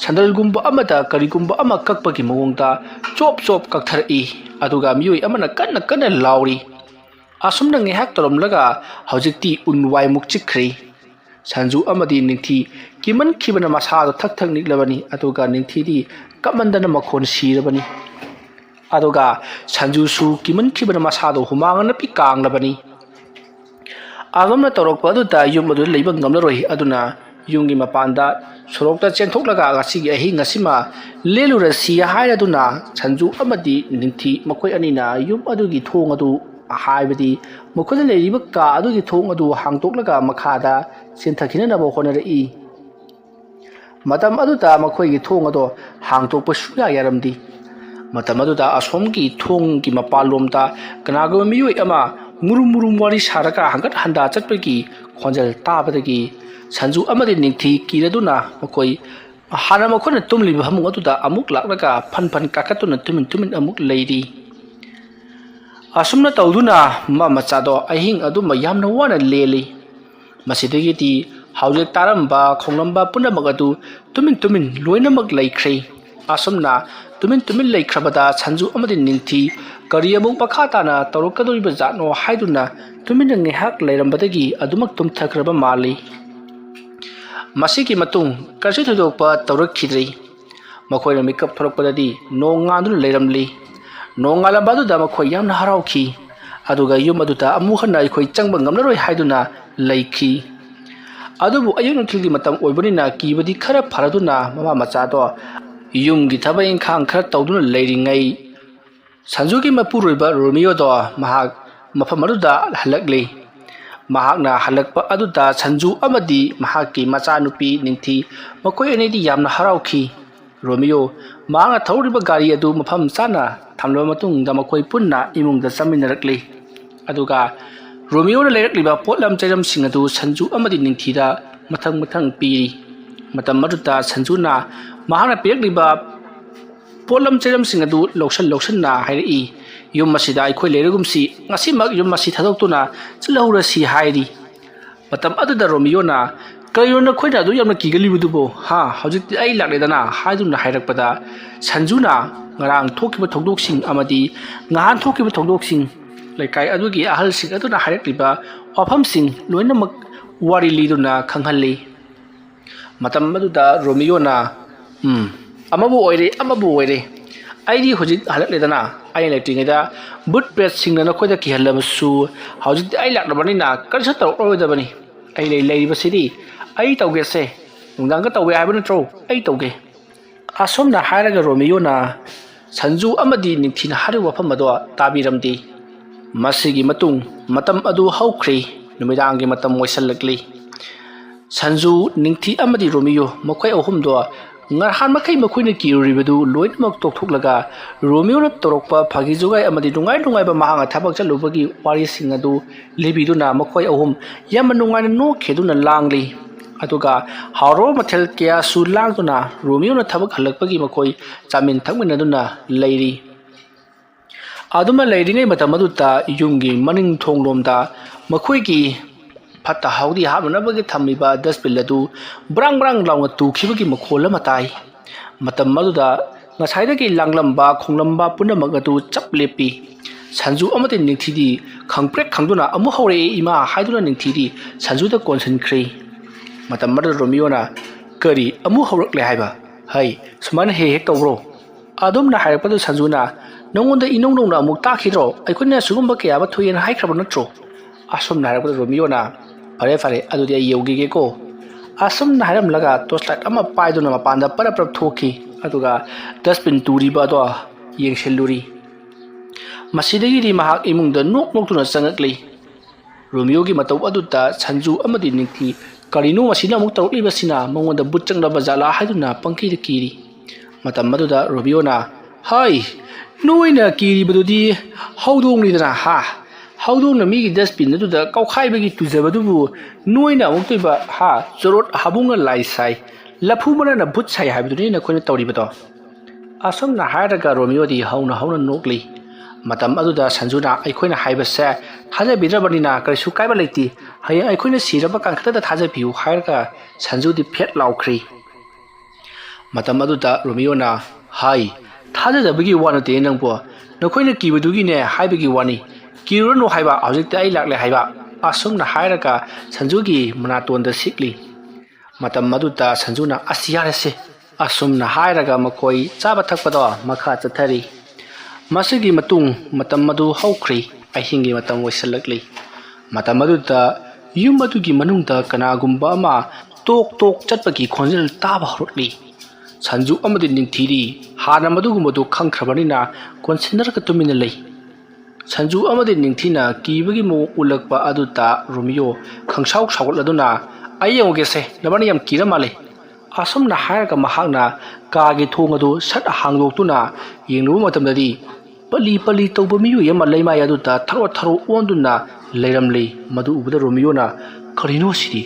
संदलगुंबा अमदा करिगुंबा अमा ककपगी मवोंगदा चोप ककथरई अदुगा मियोय अमना कन्ना लाउरी असुमना ngeहak तोरमलगा हौजिकती उनवाय मुकचिखरी संजू अमदि निंथी किमन खिबना मसादो थक निकलबनी अदुगा निंथीदी कमंदना मखोन सीरबनी अदुगा संजूसु किमन खिबना मसादो हुमांगना पि कांगलबनी आगमना तोरकपा अदुदा युम अदु लेबा ngamlaroy अदुना युंगी मपानदा सोरोक्ता चेंथोकलगा गासिगी अहि ngasiमा लेलुरसी हायदुना संजू अमदि निंथी मखोय अनिना युम अदुगी थोंग अदु हायबदी मखोदा लेरिबा का अदुगी थोंग अदु हांगतोकलगा मखादा सिंथखिननबो होनरई मतम अदुदा मखोयगी थोंग अदो हांगतोकपा सुया यारमदी मतम अदुदा असोमगी थोंगी मपालोमदा कनागो मियोय अमा murum murum wari saraka hangat handa chatpagi khonjal tabadagi sanju amadi ningthi kiraduna makoi hana makhona tumli bhamung atuda amuk laklaga phan phan kakatuna tumin amuk leiri asumna tawduna ma machado ahing adu mayamna wana leli masidagi ti haujek taramba khonglamba punamak adu tumin loinamak laikhrei asumna tumin laikhrabada sanju amadi ningthi kari amuk pakhatana tawrokadoriba jatno haiduna tumin ngehak lairambadagi adumak tumthakraba mali masiki matung kasi thudokpa tawrakhidrei makhoina makeup thorakpadadi nongaduna leiramli nongalambadu da makhoi yamna harauki aduga yum aduta amukhana ikhoi changba ngamlaroi haiduna laiki adubu ayun thildi matam oibanina kibadi khara pharaduna mama machado yumgi thabai khang khara tawduna leiringai sanjugi mapuroiba romeo do mahak mafamaruda halakli mahakna halakpa aduda sanju amadi mahaki macha nupi ningthi makoi anedi yamna harauki romeo mahanga thawriba gari adu mafam chana thamlo matung da makoi punna imungda chaminarakli aduga romeo na leirakliba potlam chairam sing adu sanju amadi ningthi da mathang piri matam maduta sanju na mahana pirakliba potlam chairam sing adu losan na hairi yum masida ai khoi lerugumsi ngasi mak yum masi thadokuna chilahura si hairi matam aduda romeo na kayona khoina adu yamna kigalibudubo ha hojik ai lakledana haiduna hairakpada sanjuna ngarang thokiba thogdoksing amadi ngahan thokiba thogdoksing laikai adugi ahal sing aduna hairakliba wafam sing loinamak wari liduna khanghalli matam aduda romeo na amabu oire aidi hojik halakledana ai laitingeda but press singna khoida ki halabasu hojik ai laklabanina kansa tawroidabani ai leibasidi ai tawge se nungdang ka tawge haibana tro ai tawge asomna hairaga romeo na sanju amadi ningthina hari wafam ado tabiramdi masigi matung matam adu haukhri numidangi matam moisalakli sanju ningthi amadi romeo makhoi ahum do ngarhan makai makhoina kiribadu loinamak tokthoklaga romeo na torokpa phagi jogai amadi dungai ba mahanga thabak chalubagi wari sing adu lebiduna makhoi ahum yam nungai no kheduna langli aduga haro mathel kya su langduna romeo na thabak halakpagi makhoi chamin thangminaduna leiri aduma leiringai matamaduta yumgi maning thonglomda makhoigi phatta haudi habnabagi thamiba dustbin adu brang launa tukhibagi makhola matai matam maduda ngasaidagi langlamba khonglamba punamak adu chaplepi sanju amati ningthidi khangprek khangduna amu hore ima haiduna ningthidi sanjuda concentrate matam madu romeo na kari amu horakle haiba hai sumana he tawro adum na hairapadu sanjuna nongonda inongna amuk takhidro aikuna sugumba kya ba thoyen haikraba natro asom na hairapadu romeo na fare adudi yogi ko asum na hairam laga toslat ama paiduna mapanda parap thoki aduga dustbin turiba do yengseluri masidagi ri mahak imungda nok tuna changakli romeo gi mataw aduta sanju amadi ningthi karino masina amuk tawlibasina mongonda butchangna bajala haiduna pangki kiri matam maduda romeo na hai noina kiri badudi haudong lidana ha haudong na migi dustbin aduda kaukhai tujabadubu noina amuk toiba ha jorot habunga laisai lafumana na butsai haibuduni na khona tawribado asam na hairaga romeo di hauna nokli matam aduda sanjuna aikhoina haibase thaja bidrabanina kaisu kaiba leiti hayang aikhoina siraba kangkhata thaja biu hairga sanju di phet laukri matam aduda romeo na hai thaja jabagi wana te nangbo nokhoina kibudugi ne haibagi wani kirano haiba hojikta ai lakle haiba asum na hairaga sanjugi manatonda sikli matam aduda sanjuna asiyarase asum na hairaga makoi chaba thakpado makha chathari masigi matung matam madu haukhri ahingi matam waisalakli matam aduda yum adugi manungda kanagumba ma tok chatpagi khonjel taba horotli sanju amadi ningthiri hana madugumadu khangkhrabanina konsinarka tumina lei sanju amadi ningthina kibagi mo ulakpa aduta romeo khangsau sagotladuna ayonge se nabani yam kira male asum na hairaga mahakna kagi thongadu sat hangdoktuna yengnu matamdadi pali pali tauba miyu yama leimai aduta tharo tharo onduna leiramli madu ubada Romeo karino sidi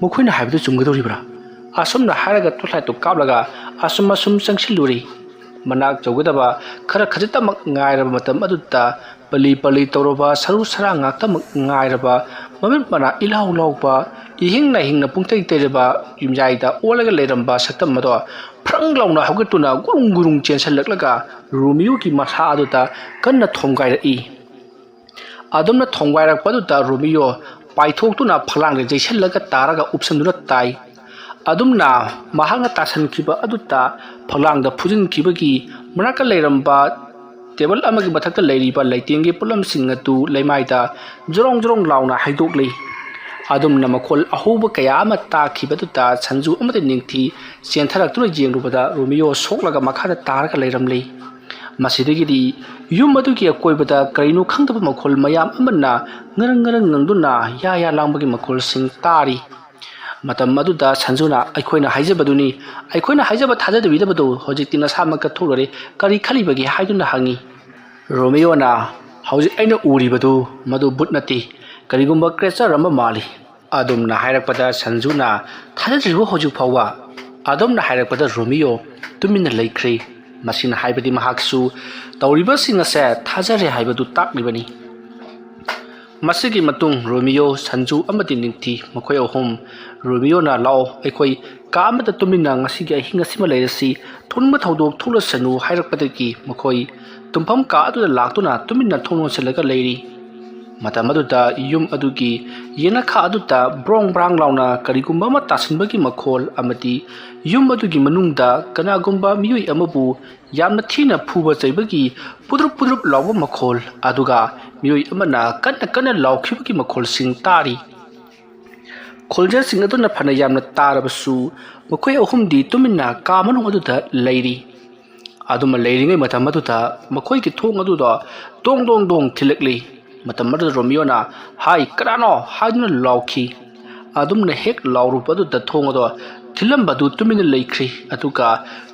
mukhoina haibdu chumgadoribra asumna haraga tohlai to kaplaga asum changsiluri manak chaugadaba khara khajitamak ngairaba matam aduta pali pali tauroba saru sara ngaktamak ngairaba mamit mana ilau lauba ihingna pungtai tereba yumjaida olaga leiramba satam mado prang launa haugatuna gurung chensallaklaga Romeo ki masa aduta kanna thomgaira adumna thongwairak paduta Romeo paithokuna phalang jaisallaga taraga upsanduna tai adumna mahanga tasan khiba aduta phalang da phujin khibagi manaka leiramba table amagi bathakta leiriba leitenge pulam singatu leimaida jorong launa haidokli adumna makhol ahuba kaya ama ta khibaduta sanju amade ningthi chentharak tu jengrubada Romeo soklaga makhada taraga leiramli masidagidi yum adugi akoibada karino khangdaba makhol mayam amanna ngarang nangduna ya langbagi makhol sing tari matam maduda sanjuna aikoina haijabaduni aikoina haijaba thajadabidabadu hojiktina samaka thulore kari khalibagi haiduna hangi Romeo na hojik aina uribadu madu butnati karigumba creature ramba mali adumna hairakpada sanjuna thajadribu hojik phawa adumna hairakpada Romeo tumina laikhri masina haibadi mahaksu tawriba singase thajare haibadu taklibani masigi matung Romeo sanju amadi ningthi makhoi ahum Romeo na lao aikoi ka amada tumina ngasigi hingasima leirasi thunma thodok thulasanu hairakpadagi makhoi tumpham ka adu laktuna tumina thono selaga leiri matamaduda yum adugi yena kha aduta brang launa karigumba ma tasinbagi makhol amati yum adugi manungda kanagumba miyui amabu yamna thina phuba chaibagi pudrup lawba makhol aduga miyui amana kanna lawkhibagi makhol sing tari kholja sing aduna phana yamna tarabasu makhoi ahumdi tumina ka manung aduda leiri aduma leiringai matamaduda makhoi ki thong aduda dong thilekli matamada Romeo na hai karano haiduna lawki adumna hek lawrupadu da thongado thilambadu tumina leikri atuka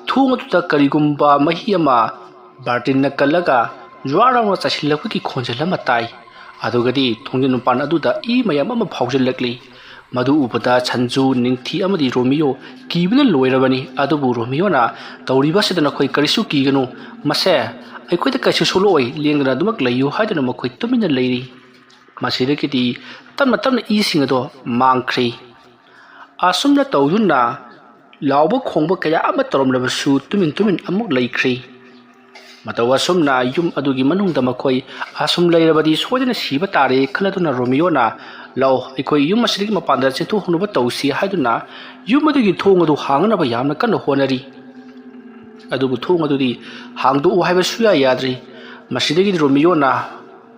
thongadu da karigumba mahiyama bartin na kalaga jwarang chashilakki khonjala matai adugadi thongjin pan adu da I mayam ama phawjilakli madu ubada chanju ningthi amadi Romeo kibina loirabani adubu Romeo na tawriba sidana khoi karisu kiganu mase aikoida kaisu soloi lengra dumak layu haidana makhoi tumina leiri masidakidi tamna isingado mangkhri asumna tawduna lawba khongba kaya ama toromlabasu tumin amuk leikhri matawa sumna yum adugi manungda makhoi asum leirabadi sodina siba tare khaladuna Romeo na law aikoi yum masidiki mapanda chentu hunuba tawsi haiduna yum adugi thongadu hangnaba yamna kanna honari adubu thong adudi hangdu haiba suya yadri masidagi Romeo na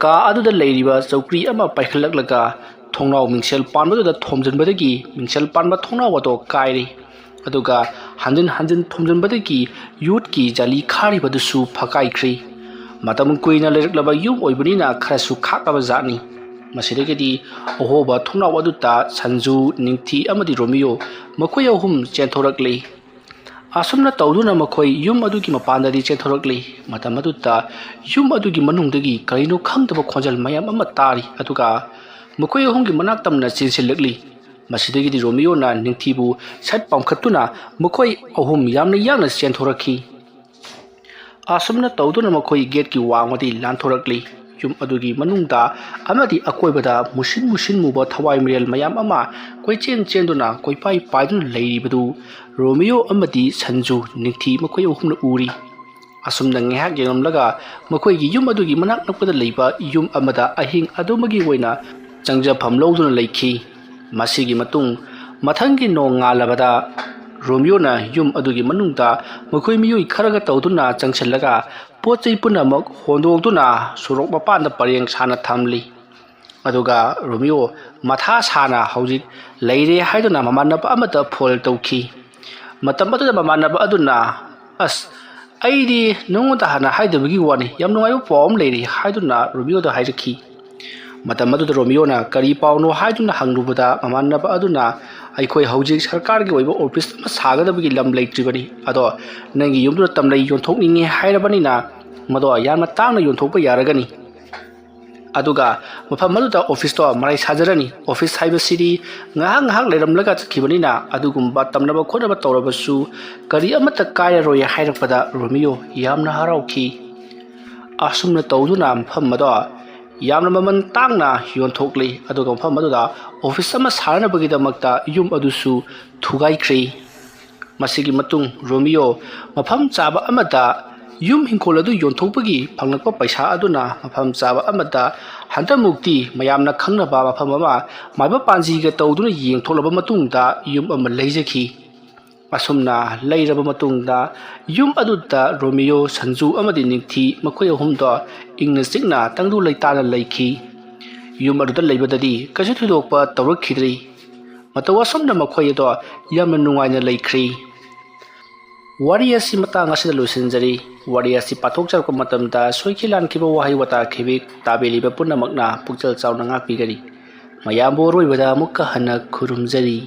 ka aduda leiriba chaukri ama paikhlaklaga thongnaw mingsel panbadu da thomjanbadagi mingsel panba thongnaw wato kairi aduga hanjin thomjanbadagi youth ki jali khari badusu phakaikri matam kuina leriklaba yum oibani na kharasu khakaba jani masidagi ohoba thongnaw aduta sanju ningthi amadi Romeo makhoi ahum chenthorakli asumna tawduna makhoi yum adugi mapandadi chethorakli matamaduta yum adugi manungdagi karino khangdaba khonjal mayam ama tari atuga makhoi ahumgi manak tamna chinsilakli masidagi Romeo na ningthibu sat pamkhatuna makhoi ahum yamna chenthorakhi asumna tawduna makhoi gate ki wangmadi lanthorakli yum adugi manungda amadi akoibada musin muba thawai mirel mayam ama koi chenduna koi paiduna leiribadu Romeo amadi sanju ningthi makhoi ahumna uri asumna ngehak yengamlaga makhoi gi yum adugi manak nakpada leiba yum amada ahing adumagi oina changja phamloduna leikhi masigi matung mathangi no ngalabada Romeo na yum adugi manungda makhoi miyoi kharaga tawduna changchallaga pochai punamak hondokduna surok mapanda pareng sana thamli aduga Romeo matha sana hojik leire haiduna mamanaba amata phol tawki matamada mamanaba aduna as aidi nongoda hana haidabagi wani yam nungai pom leiri haiduna Romeo da hairaki matamadu Romeo na kari pawno haiduna hangrubada mamanaba aduna aikoi hojik sarkar gi oiba office ma sagadabagi lam leitribani ado nangi yumdu tamlai yonthokningi hairabani na ꯃꯗꯣ ꯌꯥꯝꯅ ꯇꯥꯡꯅ ꯌꯣꯟꯊꯣꯛꯄ ꯌꯥꯔꯒꯅꯤ ꯑꯗꯨꯒ ꯃꯐꯝ ꯑꯗꯨꯗ ꯑꯣꯐꯤꯁꯇꯣ ꯃꯔꯥꯏ ꯁꯥꯖꯔꯅꯤ office ꯍꯥꯏꯕꯁꯤꯗꯤ ꯉꯥꯏꯍꯥꯛ ꯂꯩꯔꯝꯂꯒ ꯆꯠꯈꯤꯕꯅꯤꯅ ꯑꯗꯨꯒꯨꯝꯕ ꯇꯝꯅꯕ ꯈꯣꯠꯅꯕ ꯇꯧꯔꯕꯁꯨ ꯀꯔꯤ ꯑꯃꯠꯇ ꯀꯥꯏꯔꯔꯣꯏ ꯍꯥꯏꯔꯛꯄꯗ ꯔꯣꯃꯤꯌꯣ ꯌꯥꯝꯅ ꯍꯔꯥꯎꯈꯤ ꯑꯁꯨꯝꯅ ꯇꯧꯗꯨꯅ ꯃꯐꯝ ꯑꯗꯣ ꯌꯥꯝꯅ ꯃꯃꯜ ꯇꯥꯡꯅ ꯌꯣꯟꯊꯣꯛꯂꯤ ꯑꯗꯨꯒ ꯃꯐꯝ ꯑꯗꯨꯗ ꯑꯣꯐꯤꯁ ꯑꯃ ꯁꯥꯅꯕꯒꯤꯗꯃꯛꯇ ꯌꯨꯝ ꯑꯗꯨꯁꯨ ꯊꯨꯒꯥꯏꯈ꯭ꯔꯤ ꯃꯁꯤꯒꯤ ꯃꯇꯨꯡ ꯔꯣꯃꯤꯌꯣ ꯃꯐꯝ ꯆꯥꯕ ꯑꯃꯗ ꯌꯨꯝ ꯍꯤꯡꯈꯣꯜ ꯑꯗꯨ ꯌꯣꯟꯊꯣꯛꯄꯒꯤ ꯐꯪꯂꯛꯄ ꯄꯩꯁꯥ ꯑꯗꯨꯅ ꯃꯐꯝ ꯆꯥꯕ ꯑꯃꯗ ꯍꯟꯗꯛꯃꯨꯛꯇꯤ ꯃꯌꯥꯝꯅ ꯈꯪꯅꯕ ꯃꯐꯝ ꯑꯃ ꯃꯥꯏꯕ ꯄꯥꯟꯖꯤꯒ ꯇꯧꯗꯨꯅ ꯌꯦꯡꯊꯣꯛꯂꯕ ꯃꯇꯨꯡꯗ ꯌꯨꯝ ꯑꯃ ꯂꯩꯖꯈꯤ ꯑꯁꯨꯝꯅ ꯂꯩꯔꯕ ꯃꯇꯨꯡꯗ ꯌꯨꯝ ꯑꯗꯨꯗ ꯔꯣꯃꯤꯌꯣ ꯁꯟꯖꯨ ꯑꯃꯗꯤ ꯅꯤꯡꯊꯤ ꯃꯈꯣꯏ ꯑꯍꯨꯝꯗꯣ ꯏꯪꯅ ꯆꯤꯛꯅ ꯇꯪꯗꯨ ꯂꯩꯇꯥꯅ ꯂꯩꯈꯤ ꯌꯨꯝ ꯑꯗꯨꯗ ꯂꯩꯕꯗꯗꯤ ꯀꯩꯁꯨ ꯊꯣꯏꯗꯣꯛꯄ ꯇꯧꯔꯛꯈꯤꯗ꯭ꯔꯤ ꯃꯇꯧ ꯑꯁꯨꯝꯅ ꯃꯈꯣꯏ ꯑꯗꯣ ꯌꯥꯝꯅ ꯅꯨꯡꯉꯥꯏꯅ ꯂꯩꯈ꯭ꯔꯤ ꯋꯥꯔꯤ ꯑꯁꯤ ꯃꯇꯥꯡ ꯑꯁꯤꯗ ꯂꯣꯏꯁꯤꯟꯖꯔꯤ ꯋꯥꯔꯤ ꯑꯁꯤ ꯄꯥꯊꯣꯛꯆꯔꯛꯄ ꯃꯇꯝꯗ ꯁꯣꯏꯈꯤ ꯂꯥꯟꯈꯤꯕ ꯋꯥꯍꯩ ꯋꯥꯇꯥ ꯈꯤꯕꯤꯛ ꯇꯥꯕꯤꯔꯤꯕ ꯄꯨꯝꯅꯃꯛꯅ ꯄꯨꯛꯆꯦꯜ ꯆꯥꯎꯅ ꯉꯥꯛꯄꯤꯒꯅꯤ ꯃꯌꯥꯝꯕꯨ ꯑꯔꯣꯏꯕꯗ ꯑꯃꯨꯛꯀ ꯍꯟꯅ ꯈꯨꯔꯨꯝꯖꯔꯤ